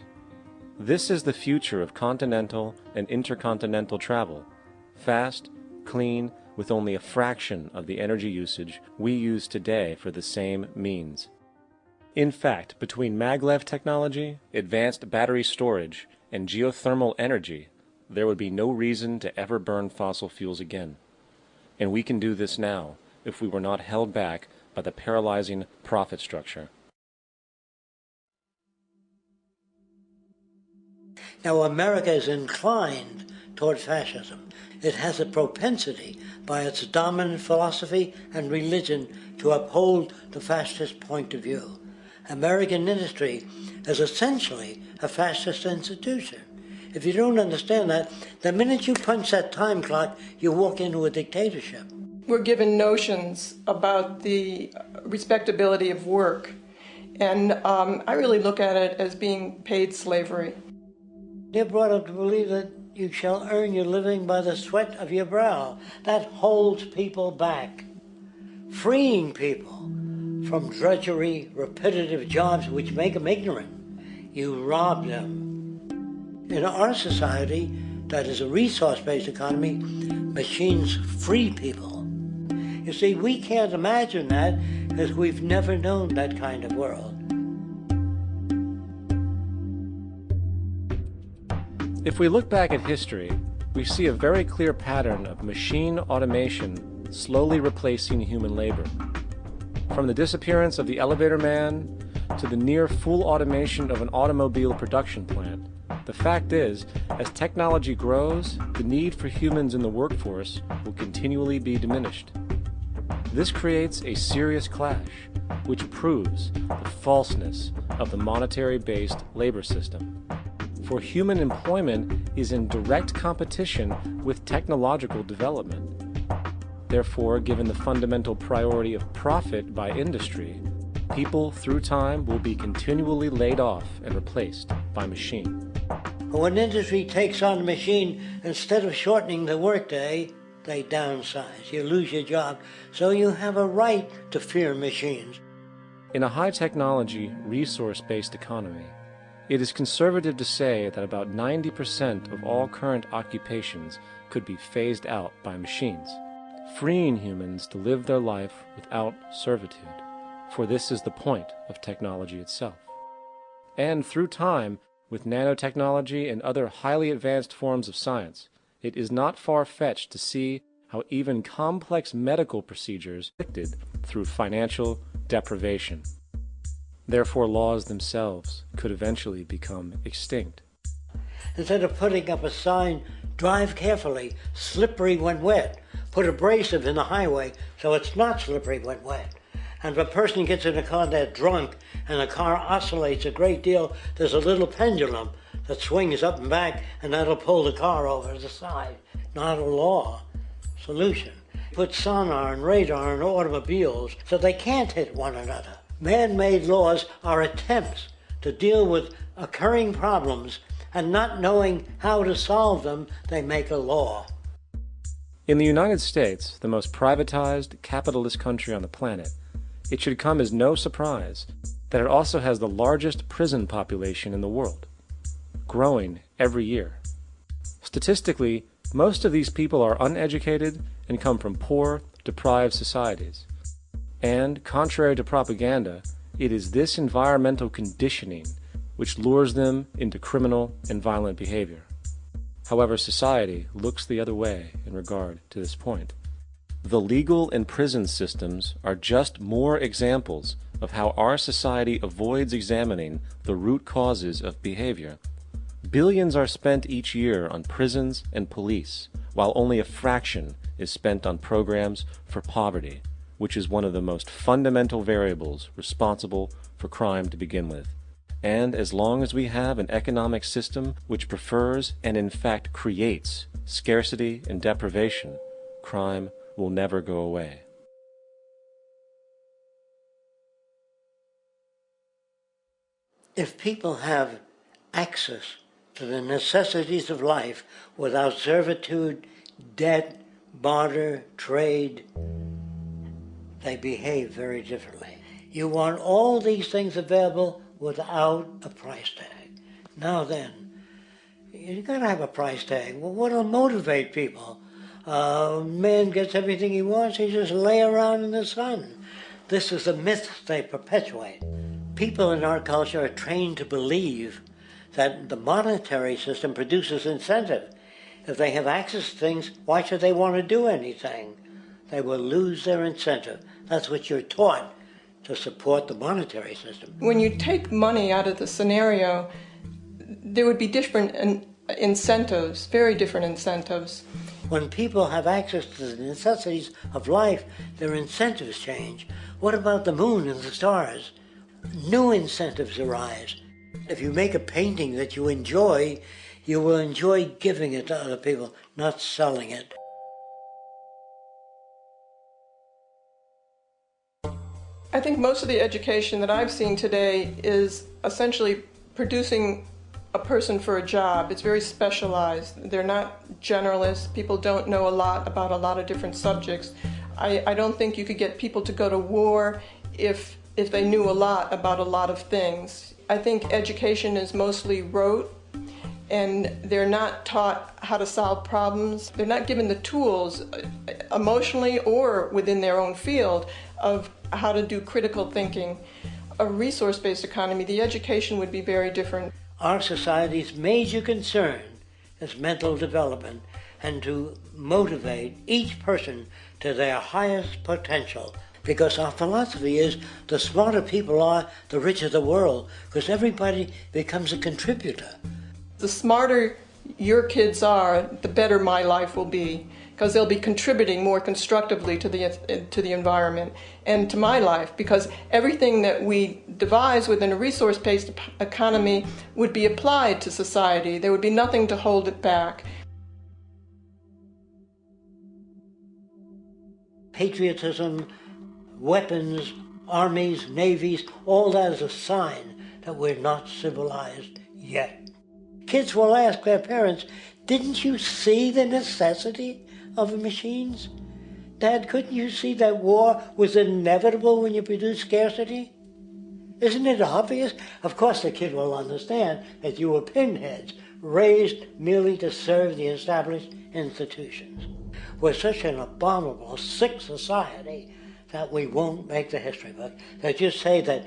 This is the future of continental and intercontinental travel, fast, clean, with only a fraction of the energy usage we use today for the same means. In fact, between maglev technology, advanced battery storage, and geothermal energy, there would be no reason to ever burn fossil fuels again. And we can do this now if we were not held back by the paralyzing profit structure. Now, America is inclined toward fascism. It has a propensity by its dominant philosophy and religion to uphold the fascist point of view. American industry is essentially a fascist institution. If you don't understand that, the minute you punch that time clock, you walk into a dictatorship. We're given notions about the respectability of work, and I really look at it as being paid slavery. They're brought up to believe that you shall earn your living by the sweat of your brow. That holds people back, freeing people from drudgery, repetitive jobs which make them ignorant. You rob them. In our society, that is a resource-based economy, machines free people. You see, we can't imagine that because we've never known that kind of world. If we look back at history, we see a very clear pattern of machine automation slowly replacing human labor. From the disappearance of the elevator man to the near full automation of an automobile production plant, the fact is, as technology grows, the need for humans in the workforce will continually be diminished. This creates a serious clash, which proves the falseness of the monetary-based labor system. For human employment is in direct competition with technological development. Therefore, given the fundamental priority of profit by industry, People, through time, will be continually laid off and replaced by machine. When industry takes on a machine, instead of shortening the workday, they downsize. You lose your job. So you have a right to fear machines. In a high-technology, resource-based economy, it is conservative to say that about 90% of all current occupations could be phased out by machines, freeing humans to live their life without servitude, for this is the point of technology itself. And through time, with nanotechnology and other highly advanced forms of science, it is not far-fetched to see how even complex medical procedures are affected through financial deprivation. Therefore, laws themselves could eventually become extinct. Instead of putting up a sign, drive carefully, slippery when wet, put abrasive in the highway so it's not slippery when wet. And if a person gets in a car they're drunk and the car oscillates a great deal, there's a little pendulum that swings up and back and that'll pull the car over to the side. Not a law. Solution. Put sonar and radar in automobiles so they can't hit one another. Man-made laws are attempts to deal with occurring problems, and not knowing how to solve them, they make a law. In the United States, the most privatized, capitalist country on the planet, it should come as no surprise that it also has the largest prison population in the world, growing every year. Statistically, most of these people are uneducated and come from poor, deprived societies. And, contrary to propaganda, it is this environmental conditioning which lures them into criminal and violent behavior. However, society looks the other way in regard to this point. The legal and prison systems are just more examples of how our society avoids examining the root causes of behavior. Billions are spent each year on prisons and police, while only a fraction is spent on programs for poverty, which is one of the most fundamental variables responsible for crime to begin with. And as long as we have an economic system which prefers and in fact creates scarcity and deprivation, crime will never go away. If people have access to the necessities of life without servitude, debt, barter, trade, they behave very differently. You want all these things available without a price tag. Now then, you gotta have a price tag. Well, what'll motivate people? Man gets everything he wants, he just lay around in the sun. This is the myth they perpetuate. People in our culture are trained to believe that the monetary system produces incentive. If they have access to things, why should they want to do anything? They will lose their incentive. That's what you're taught to support the monetary system. When you take money out of the scenario, there would be different incentives, very different incentives. When people have access to the necessities of life, their incentives change. What about the moon and the stars? New incentives arise. If you make a painting that you will enjoy giving it to other people, not selling it. I think most of the education that I've seen today is essentially producing a person for a job. It's very specialized. They're not generalists. People don't know a lot about a lot of different subjects. I don't think you could get people to go to war if they knew a lot about a lot of things. I think education is mostly rote, and they're not taught how to solve problems. They're not given the tools emotionally or within their own field of how to do critical thinking. A resource-based economy, the education would be very different. Our society's major concern is mental development and to motivate each person to their highest potential. Because our philosophy is the smarter people are, the richer the world, because everybody becomes a contributor. The smarter your kids are, the better my life will be, because they'll be contributing more constructively to the environment and to my life, because everything that we devise within a resource-based economy would be applied to society. There would be nothing to hold it back. Patriotism, weapons, armies, navies, all that is a sign that we're not civilized yet. Kids will ask their parents, didn't you see the necessity of the machines? Dad, couldn't you see that war was inevitable when you produce scarcity? Isn't it obvious? Of course the kid will understand that you were pinheads, raised merely to serve the established institutions. We're such an abominable, sick society that we won't make the history book. They just say that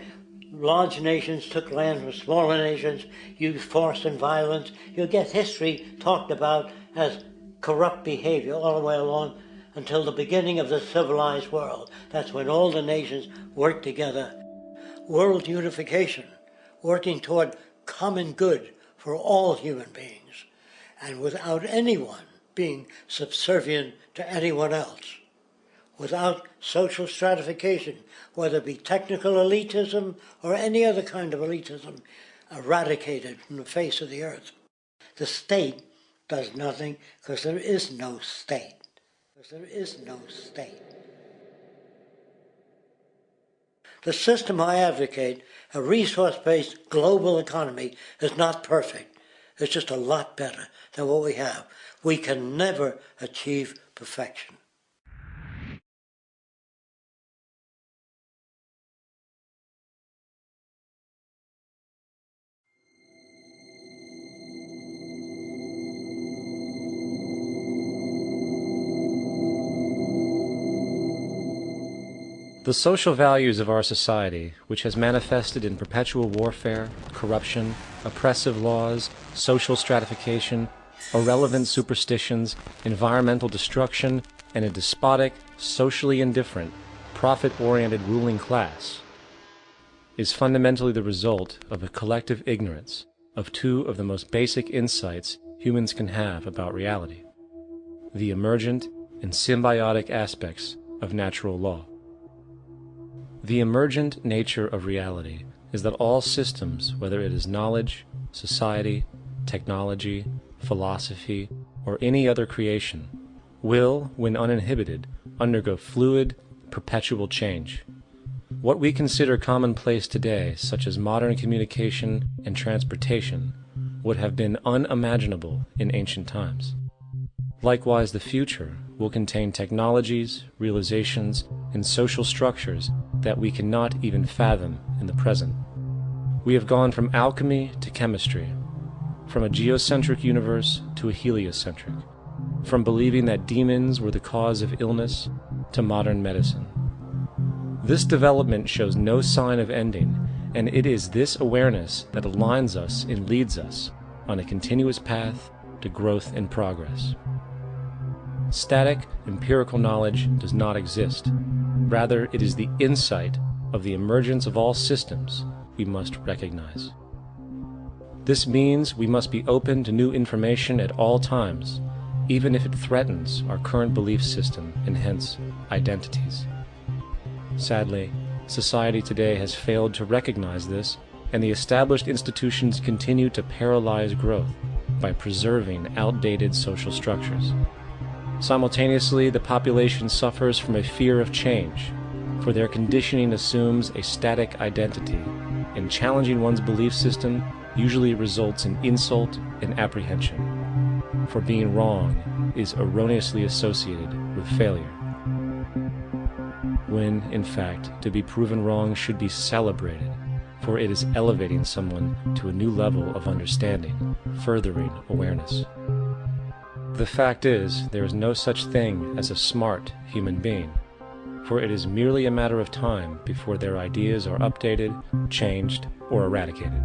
large nations took land from smaller nations, used force and violence. You'll get history talked about as corrupt behavior all the way along until the beginning of the civilized world. That's when all the nations work together. World unification, working toward common good for all human beings, and without anyone being subservient to anyone else, without social stratification, whether it be technical elitism or any other kind of elitism, eradicated from the face of the earth. The state does nothing because there is no state. There is no state. The system I advocate, a resource-based global economy, is not perfect. It's just a lot better than what we have. We can never achieve perfection. The social values of our society, which has manifested in perpetual warfare, corruption, oppressive laws, social stratification, irrelevant superstitions, environmental destruction, and a despotic, socially indifferent, profit-oriented ruling class, is fundamentally the result of a collective ignorance of two of the most basic insights humans can have about reality: the emergent and symbiotic aspects of natural law. The emergent nature of reality is that all systems, whether it is knowledge, society, technology, philosophy, or any other creation, will, when uninhibited, undergo fluid, perpetual change. What we consider commonplace today, such as modern communication and transportation, would have been unimaginable in ancient times. Likewise, the future will contain technologies, realizations, and social structures that we cannot even fathom in the present. We have gone from alchemy to chemistry, from a geocentric universe to a heliocentric, from believing that demons were the cause of illness to modern medicine. This development shows no sign of ending, and it is this awareness that aligns us and leads us on a continuous path to growth and progress. Static, empirical knowledge does not exist. Rather, it is the insight of the emergence of all systems we must recognize. This means we must be open to new information at all times, even if it threatens our current belief system and hence identities. Sadly, society today has failed to recognize this, and the established institutions continue to paralyze growth by preserving outdated social structures. Simultaneously, the population suffers from a fear of change, for their conditioning assumes a static identity, and challenging one's belief system usually results in insult and apprehension, for being wrong is erroneously associated with failure, when, in fact, to be proven wrong should be celebrated, for it is elevating someone to a new level of understanding, furthering awareness. The fact is, there is no such thing as a smart human being, for it is merely a matter of time before their ideas are updated, changed, or eradicated.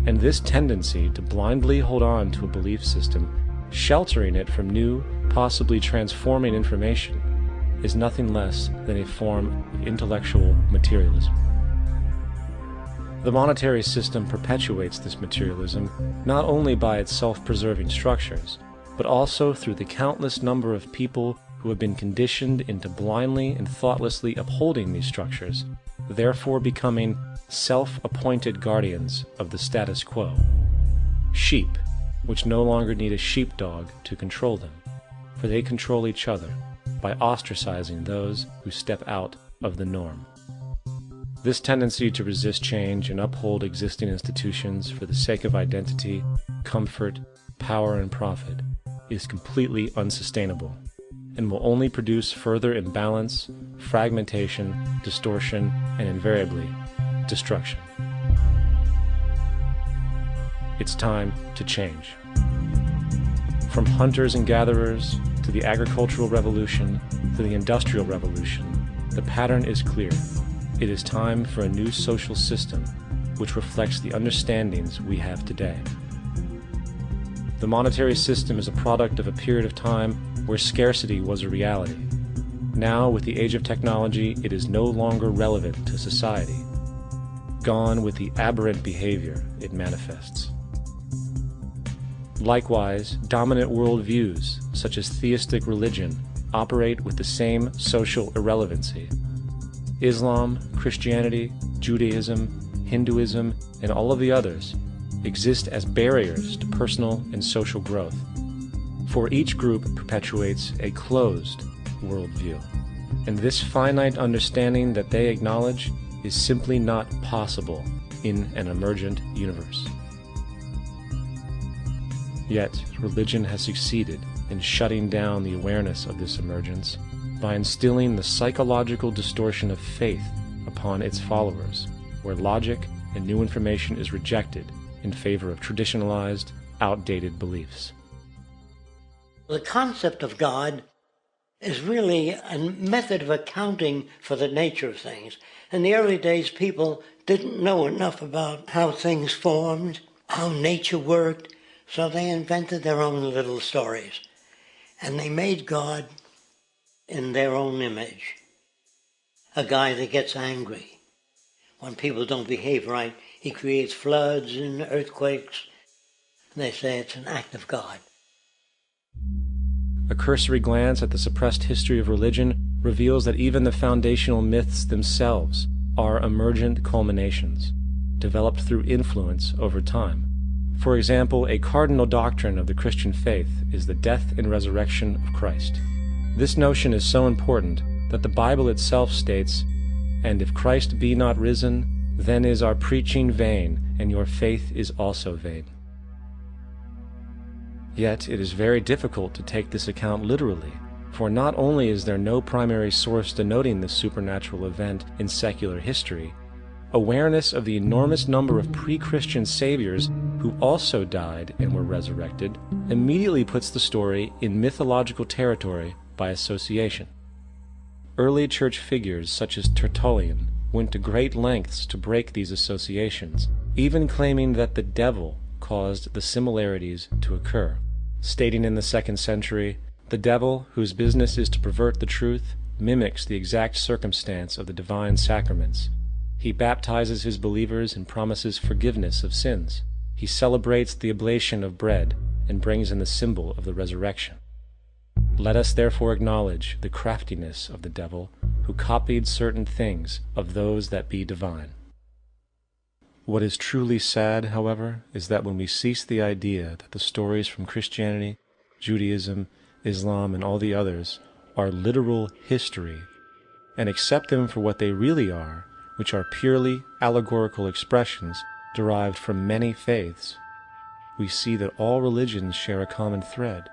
And this tendency to blindly hold on to a belief system, sheltering it from new, possibly transforming information, is nothing less than a form of intellectual materialism. The monetary system perpetuates this materialism not only by its self-preserving structures, but also through the countless number of people who have been conditioned into blindly and thoughtlessly upholding these structures, therefore becoming self-appointed guardians of the status quo. Sheep, which no longer need a sheepdog to control them, for they control each other by ostracizing those who step out of the norm. This tendency to resist change and uphold existing institutions for the sake of identity, comfort, power, and profit is completely unsustainable and will only produce further imbalance, fragmentation, distortion, and invariably, destruction. It's time to change. From hunters and gatherers to the agricultural revolution to the industrial revolution, the pattern is clear. It is time for a new social system which reflects the understandings we have today. The monetary system is a product of a period of time where scarcity was a reality. Now, with the age of technology, it is no longer relevant to society. Gone with the aberrant behavior it manifests. Likewise, dominant worldviews, such as theistic religion, operate with the same social irrelevancy. Islam, Christianity, Judaism, Hinduism, and all of the others exist as barriers to personal and social growth, for each group perpetuates a closed worldview, and this finite understanding that they acknowledge is simply not possible in an emergent universe. Yet, religion has succeeded in shutting down the awareness of this emergence by instilling the psychological distortion of faith upon its followers, where logic and new information is rejected in favor of traditionalized, outdated beliefs. The concept of God is really a method of accounting for the nature of things. In the early days, people didn't know enough about how things formed, how nature worked, so they invented their own little stories. And they made God in their own image. A guy that gets angry. When people don't behave right, he creates floods and earthquakes. They say it's an act of God. A cursory glance at the suppressed history of religion reveals that even the foundational myths themselves are emergent culminations, developed through influence over time. For example, a cardinal doctrine of the Christian faith is the death and resurrection of Christ. This notion is so important that the Bible itself states, "And if Christ be not risen, then is our preaching vain, and your faith is also vain." Yet it is very difficult to take this account literally, for not only is there no primary source denoting this supernatural event in secular history, awareness of the enormous number of pre-Christian saviors who also died and were resurrected immediately puts the story in mythological territory by association. Early church figures such as Tertullian went to great lengths to break these associations, even claiming that the devil caused the similarities to occur, stating in the 2nd century, "The devil, whose business is to pervert the truth, mimics the exact circumstance of the divine sacraments. He baptizes his believers and promises forgiveness of sins. He celebrates the oblation of bread and brings in the symbol of the resurrection. Let us therefore acknowledge the craftiness of the devil, who copied certain things of those that be divine." What is truly sad, however, is that when we cease the idea that the stories from Christianity, Judaism, Islam, and all the others are literal history, and accept them for what they really are, which are purely allegorical expressions derived from many faiths, we see that all religions share a common thread,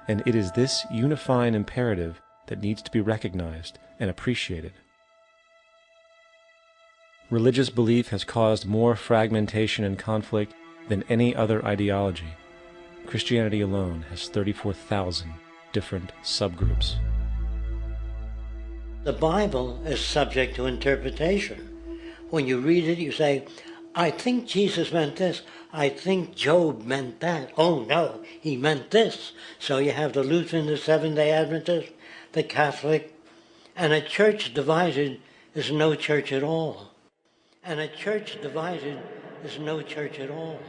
and it is this unifying imperative that needs to be recognized and appreciated. Religious belief has caused more fragmentation and conflict than any other ideology. Christianity alone has 34,000 different subgroups. The Bible is subject to interpretation. When you read it, you say, "I think Jesus meant this. I think Job meant that. Oh no, he meant this." So you have the Lutheran, the Seventh-day Adventist, the Catholic, and a church divided is no church at all. And a church divided is no church at all.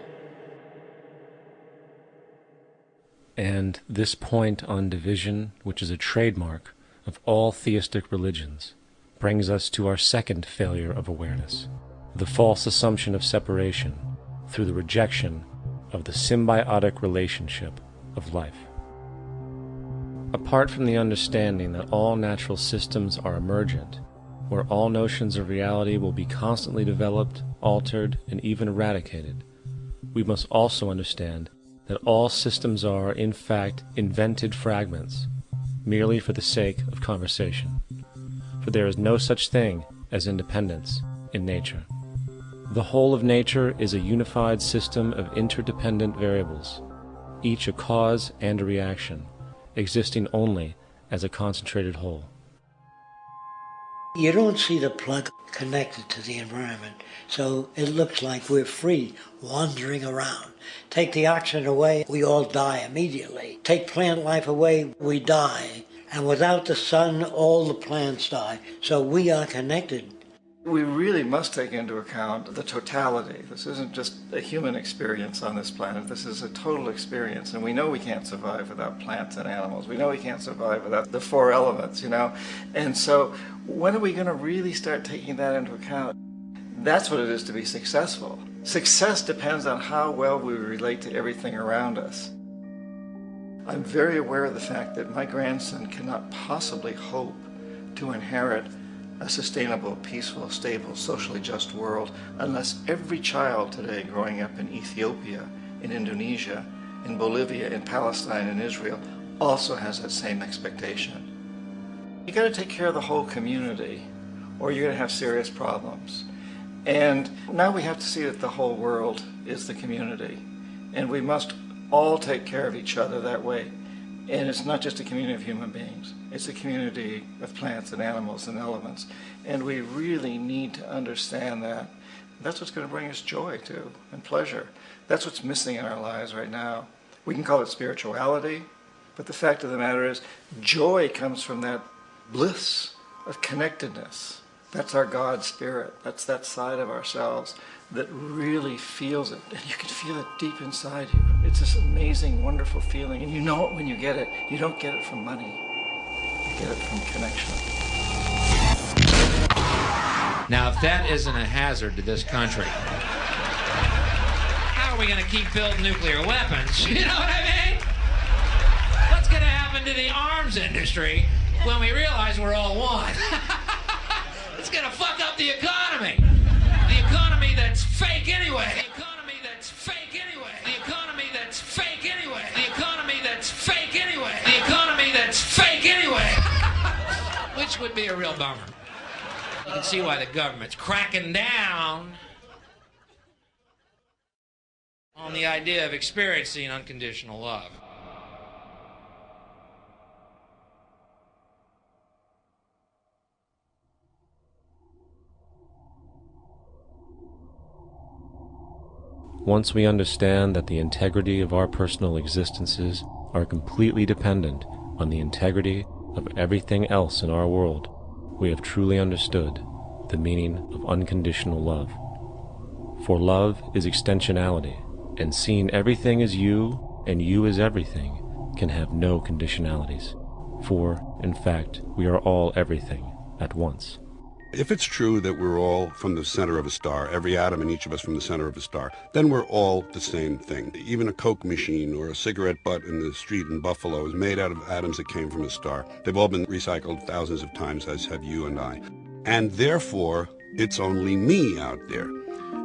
And this point on division, which is a trademark of all theistic religions, brings us to our second failure of awareness, the false assumption of separation through the rejection of the symbiotic relationship of life. Apart from the understanding that all natural systems are emergent, where all notions of reality will be constantly developed, altered, and even eradicated, we must also understand that all systems are, in fact, invented fragments, merely for the sake of conversation. For there is no such thing as independence in nature. The whole of nature is a unified system of interdependent variables, each a cause and a reaction, existing only as a concentrated whole. You don't see the plug connected to the environment, so it looks like we're free, wandering around. Take the oxygen away, we all die immediately. Take plant life away, we die. And without the sun, all the plants die. So we are connected. We really must take into account the totality. This isn't just a human experience on this planet. This is a total experience. And we know we can't survive without plants and animals. We know we can't survive without the four elements, you know. And so when are we going to really start taking that into account? That's what it is to be successful. Success depends on how well we relate to everything around us. I'm very aware of the fact that my grandson cannot possibly hope to inherit a sustainable, peaceful, stable, socially just world unless every child today growing up in Ethiopia, in Indonesia, in Bolivia, in Palestine, in Israel also has that same expectation. You got to take care of the whole community or you're going to have serious problems. And now we have to see that the whole world is the community and we must all take care of each other that way. And it's not just a community of human beings. It's a community of plants and animals and elements. And we really need to understand that. That's what's going to bring us joy, too, and pleasure. That's what's missing in our lives right now. We can call it spirituality, but the fact of the matter is joy comes from that bliss of connectedness. That's our God spirit. That's that side of ourselves that really feels it. And you can feel it deep inside you. It's this amazing, wonderful feeling. And you know it when you get it. You don't get it from money. You get it from connection. Now, if that isn't a hazard to this country, how are we going to keep building nuclear weapons? You know what I mean? What's going to happen to the arms industry when we realize we're all one? It's going to fuck up the economy. The economy that's fake anyway. The economy that's fake anyway. The economy that's fake anyway. The economy that's fake anyway. The economy that's fake anyway. Which would be a real bummer. You can see why the government's cracking down on the idea of experiencing unconditional love. Once we understand that the integrity of our personal existences are completely dependent on the integrity of everything else in our world, we have truly understood the meaning of unconditional love. For love is extensionality, and seeing everything as you and you as everything can have no conditionalities. For, in fact, we are all everything at once. If it's true that we're all from the center of a star, every atom in each of us from the center of a star, then we're all the same thing. Even a Coke machine or a cigarette butt in the street in Buffalo is made out of atoms that came from a star. They've all been recycled thousands of times, as have you and I. And therefore, it's only me out there.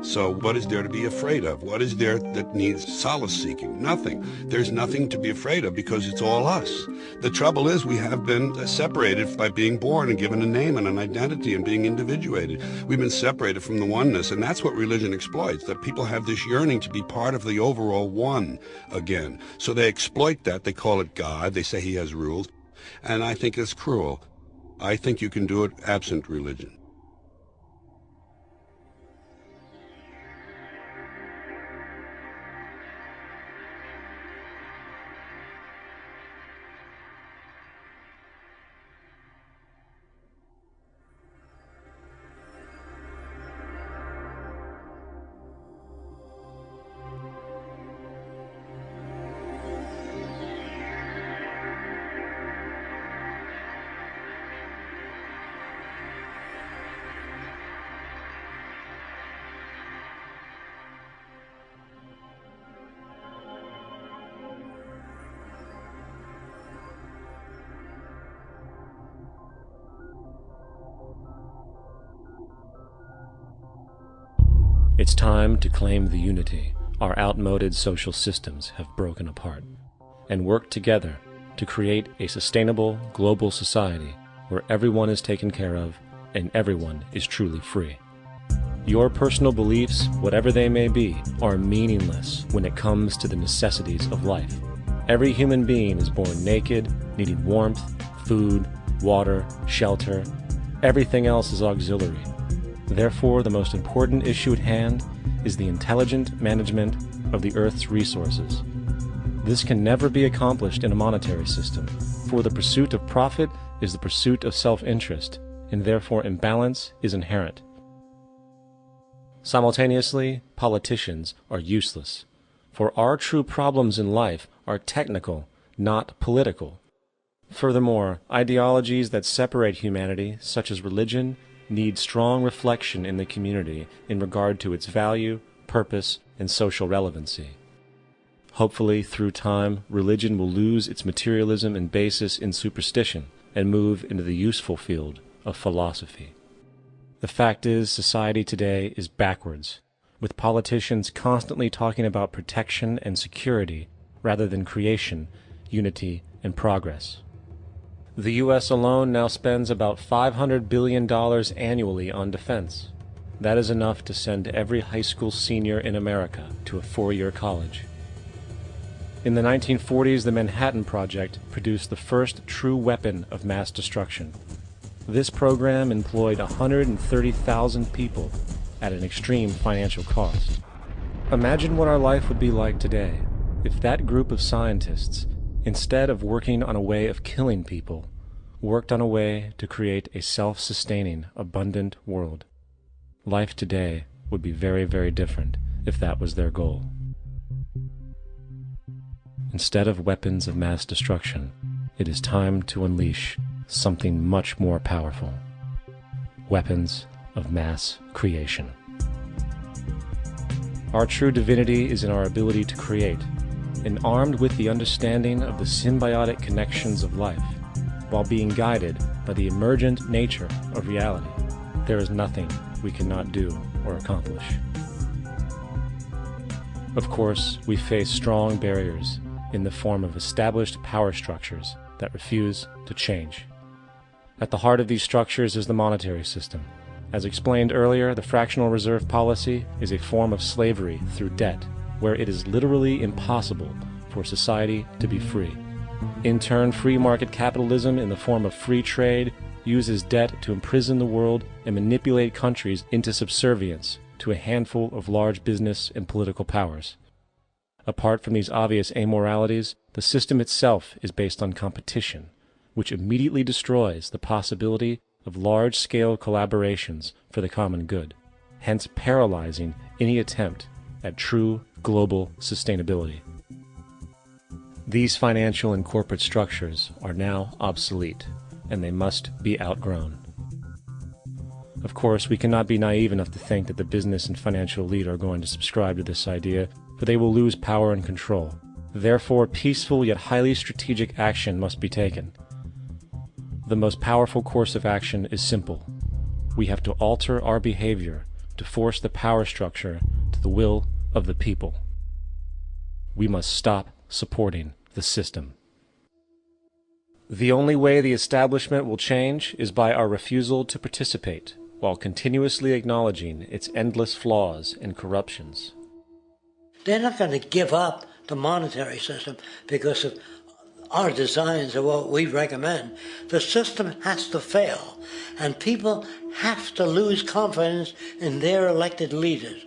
So what is there to be afraid of? What is there that needs solace-seeking? Nothing. There's nothing to be afraid of because it's all us. The trouble is we have been separated by being born and given a name and an identity and being individuated. We've been separated from the oneness, and that's what religion exploits, that people have this yearning to be part of the overall one again. So they exploit that. They call it God. They say he has rules. And I think it's cruel. I think you can do it absent religion. It's time to claim the unity our outmoded social systems have broken apart, and work together to create a sustainable global society where everyone is taken care of and everyone is truly free. Your personal beliefs, whatever they may be, are meaningless when it comes to the necessities of life. Every human being is born naked, needing warmth, food, water, shelter. Everything else is auxiliary. Therefore, the most important issue at hand is the intelligent management of the Earth's resources. This can never be accomplished in a monetary system, for the pursuit of profit is the pursuit of self-interest, and therefore imbalance is inherent. Simultaneously, politicians are useless, for our true problems in life are technical, not political. Furthermore, ideologies that separate humanity, such as religion, need strong reflection in the community in regard to its value, purpose, and social relevancy. Hopefully, through time, religion will lose its materialism and basis in superstition and move into the useful field of philosophy. The fact is, society today is backwards, with politicians constantly talking about protection and security rather than creation, unity, and progress. The U.S. alone now spends about $500 billion annually on defense. That is enough to send every high school senior in America to a four-year college. In the 1940s, the Manhattan Project produced the first true weapon of mass destruction. This program employed 130,000 people at an extreme financial cost. Imagine what our life would be like today if that group of scientists, instead of working on a way of killing people, worked on a way to create a self-sustaining, abundant world. Life today would be very, very different if that was their goal. Instead of weapons of mass destruction, it is time to unleash something much more powerful. Weapons of mass creation. Our true divinity is in our ability to create, and armed with the understanding of the symbiotic connections of life, while being guided by the emergent nature of reality, there is nothing we cannot do or accomplish. Of course, we face strong barriers in the form of established power structures that refuse to change. At the heart of these structures is the monetary system. As explained earlier, the fractional reserve policy is a form of slavery through debt, where it is literally impossible for society to be free. In turn, free market capitalism in the form of free trade uses debt to imprison the world and manipulate countries into subservience to a handful of large business and political powers. Apart from these obvious amoralities, the system itself is based on competition, which immediately destroys the possibility of large-scale collaborations for the common good, hence paralyzing any attempt at true global sustainability. These financial and corporate structures are now obsolete, and they must be outgrown. Of course, we cannot be naive enough to think that the business and financial elite are going to subscribe to this idea, for they will lose power and control. Therefore, peaceful yet highly strategic action must be taken. The most powerful course of action is simple. We have to alter our behavior to force the power structure to the will of the people. We must stop supporting the system. The only way the establishment will change is by our refusal to participate, while continuously acknowledging its endless flaws and corruptions. They're not going to give up the monetary system because of our designs or what we recommend. The system has to fail, and people have to lose confidence in their elected leaders.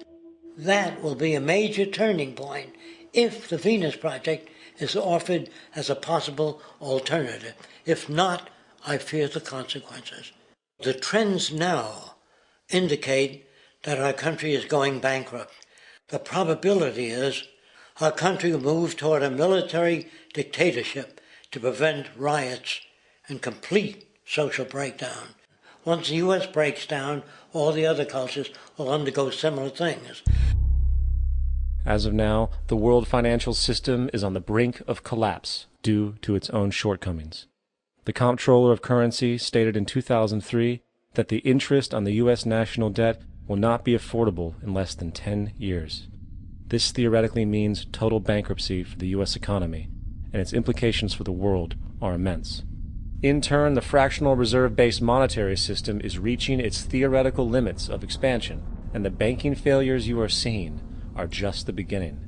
That will be a major turning point if the Venus Project is offered as a possible alternative. If not, I fear the consequences. The trends now indicate that our country is going bankrupt. The probability is our country will move toward a military dictatorship to prevent riots and complete social breakdown. Once the U.S. breaks down, all the other cultures will undergo similar things. As of now, the world financial system is on the brink of collapse due to its own shortcomings. The Comptroller of Currency stated in 2003 that the interest on the U.S. national debt will not be affordable in less than 10 years. This theoretically means total bankruptcy for the U.S. economy, and its implications for the world are immense. In turn, the fractional reserve-based monetary system is reaching its theoretical limits of expansion, and the banking failures you are seeing are just the beginning.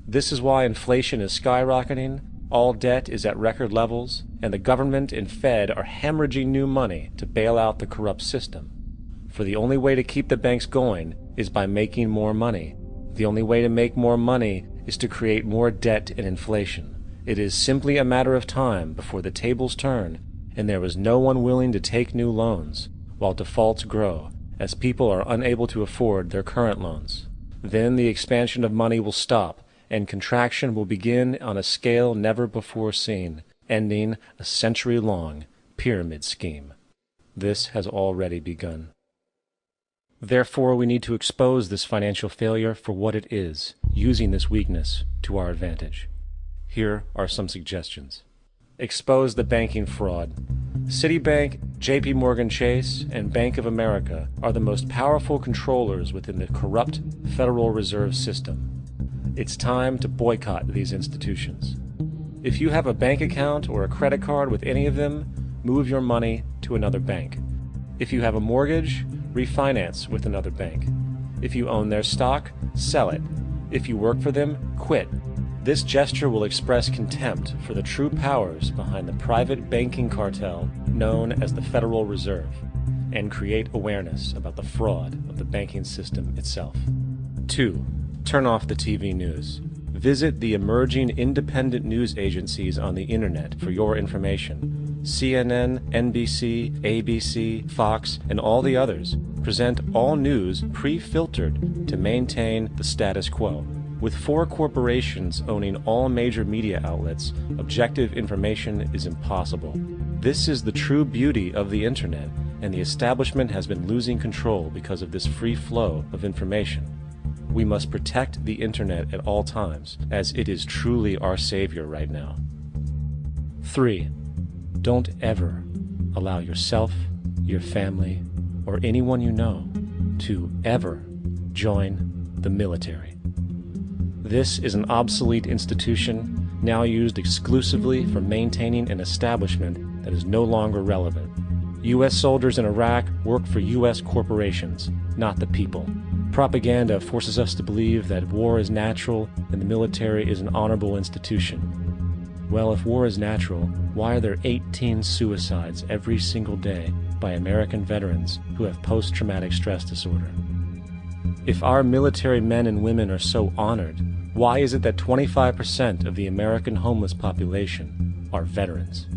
This is why inflation is skyrocketing, all debt is at record levels, and the government and Fed are hemorrhaging new money to bail out the corrupt system. For the only way to keep the banks going is by making more money. The only way to make more money is to create more debt and inflation. It is simply a matter of time before the tables turn, and there is no one willing to take new loans, while defaults grow, as people are unable to afford their current loans. Then the expansion of money will stop, and contraction will begin on a scale never before seen, ending a century-long pyramid scheme. This has already begun. Therefore, we need to expose this financial failure for what it is, using this weakness to our advantage. Here are some suggestions. Expose the banking fraud. Citibank, JP Morgan Chase, and Bank of America are the most powerful controllers within the corrupt Federal Reserve System. It's time to boycott these institutions. If you have a bank account or a credit card with any of them, move your money to another bank. If you have a mortgage, refinance with another bank. If you own their stock, sell it. If you work for them, quit. This gesture will express contempt for the true powers behind the private banking cartel known as the Federal Reserve, and create awareness about the fraud of the banking system itself. 2. Turn off the TV news. Visit the emerging independent news agencies on the internet for your information. CNN, NBC, ABC, Fox, and all the others present all news pre-filtered to maintain the status quo. With 4 corporations owning all major media outlets, objective information is impossible. This is the true beauty of the internet, and the establishment has been losing control because of this free flow of information. We must protect the internet at all times, as it is truly our savior right now. 3. Don't ever allow yourself, your family, or anyone you know to ever join the military. This is an obsolete institution now used exclusively for maintaining an establishment that is no longer relevant. U.S. soldiers in Iraq work for U.S. corporations, not the people. Propaganda forces us to believe that war is natural and the military is an honorable institution. Well, if war is natural, why are there 18 suicides every single day by American veterans who have post-traumatic stress disorder? If our military men and women are so honored, why is it that 25% of the American homeless population are veterans?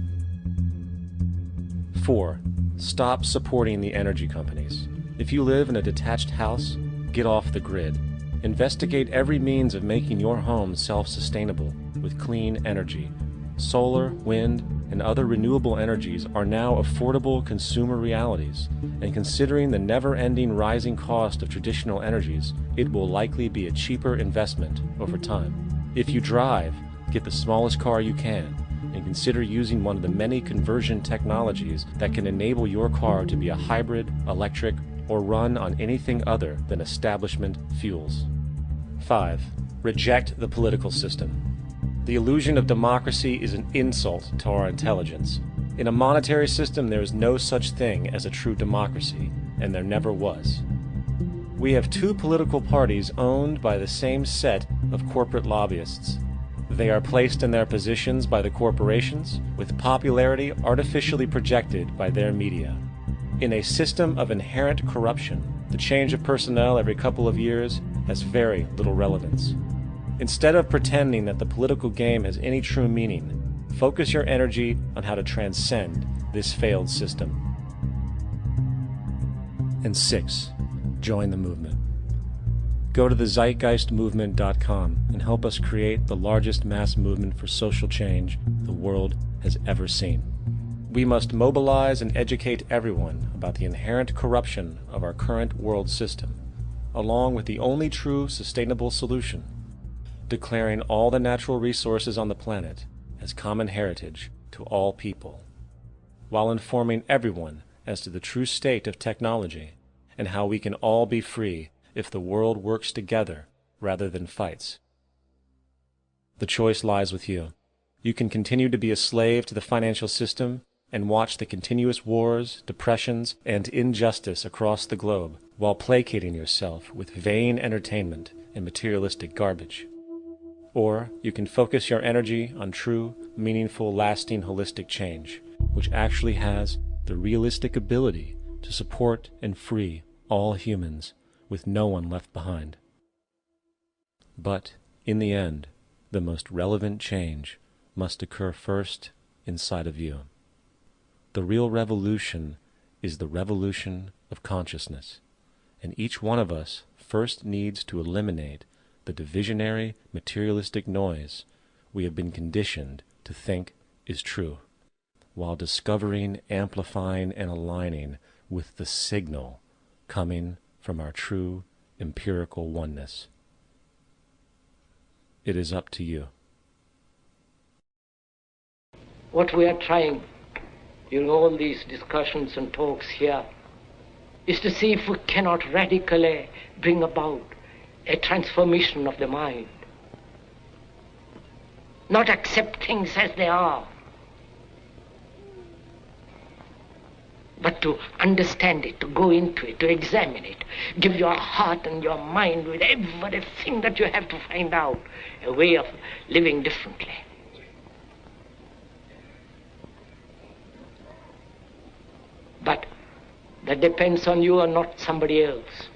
4. Stop supporting the energy companies. If you live in a detached house, get off the grid. Investigate every means of making your home self-sustainable with clean energy. Solar, wind, and other renewable energies are now affordable consumer realities, and considering the never-ending rising cost of traditional energies, it will likely be a cheaper investment over time. If you drive, get the smallest car you can, and consider using one of the many conversion technologies that can enable your car to be a hybrid, electric, or run on anything other than establishment fuels. 5. Reject the political system. The illusion of democracy is an insult to our intelligence. In a monetary system, there is no such thing as a true democracy, and there never was. We have 2 political parties owned by the same set of corporate lobbyists. They are placed in their positions by the corporations, with popularity artificially projected by their media. In a system of inherent corruption, the change of personnel every couple of years has very little relevance. Instead of pretending that the political game has any true meaning, focus your energy on how to transcend this failed system. And 6. Join the movement. Go to thezeitgeistmovement.com and help us create the largest mass movement for social change the world has ever seen. We must mobilize and educate everyone about the inherent corruption of our current world system, along with the only true sustainable solution: declaring all the natural resources on the planet as common heritage to all people, while informing everyone as to the true state of technology and how we can all be free if the world works together rather than fights. The choice lies with you. You can continue to be a slave to the financial system and watch the continuous wars, depressions, and injustice across the globe while placating yourself with vain entertainment and materialistic garbage. Or you can focus your energy on true, meaningful, lasting, holistic change, which actually has the realistic ability to support and free all humans with no one left behind. But, in the end, the most relevant change must occur first inside of you. The real revolution is the revolution of consciousness, and each one of us first needs to eliminate the divisionary, materialistic noise we have been conditioned to think is true, while discovering, amplifying, and aligning with the signal coming from our true empirical oneness. It is up to you. What we are trying in all these discussions and talks here is to see if we cannot radically bring about a transformation of the mind. Not accept things as they are, but to understand it, to go into it, to examine it, give your heart and your mind with everything that you have to find out a way of living differently. But that depends on you and not somebody else.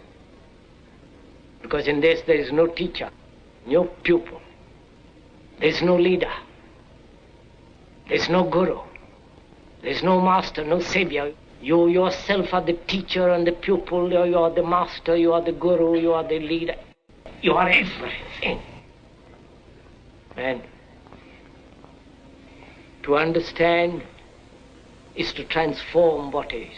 Because in this there is no teacher, no pupil, there is no leader, there is no guru, there is no master, no savior. You yourself are the teacher and the pupil, you are the master, you are the guru, you are the leader. You are everything. And to understand is to transform what is.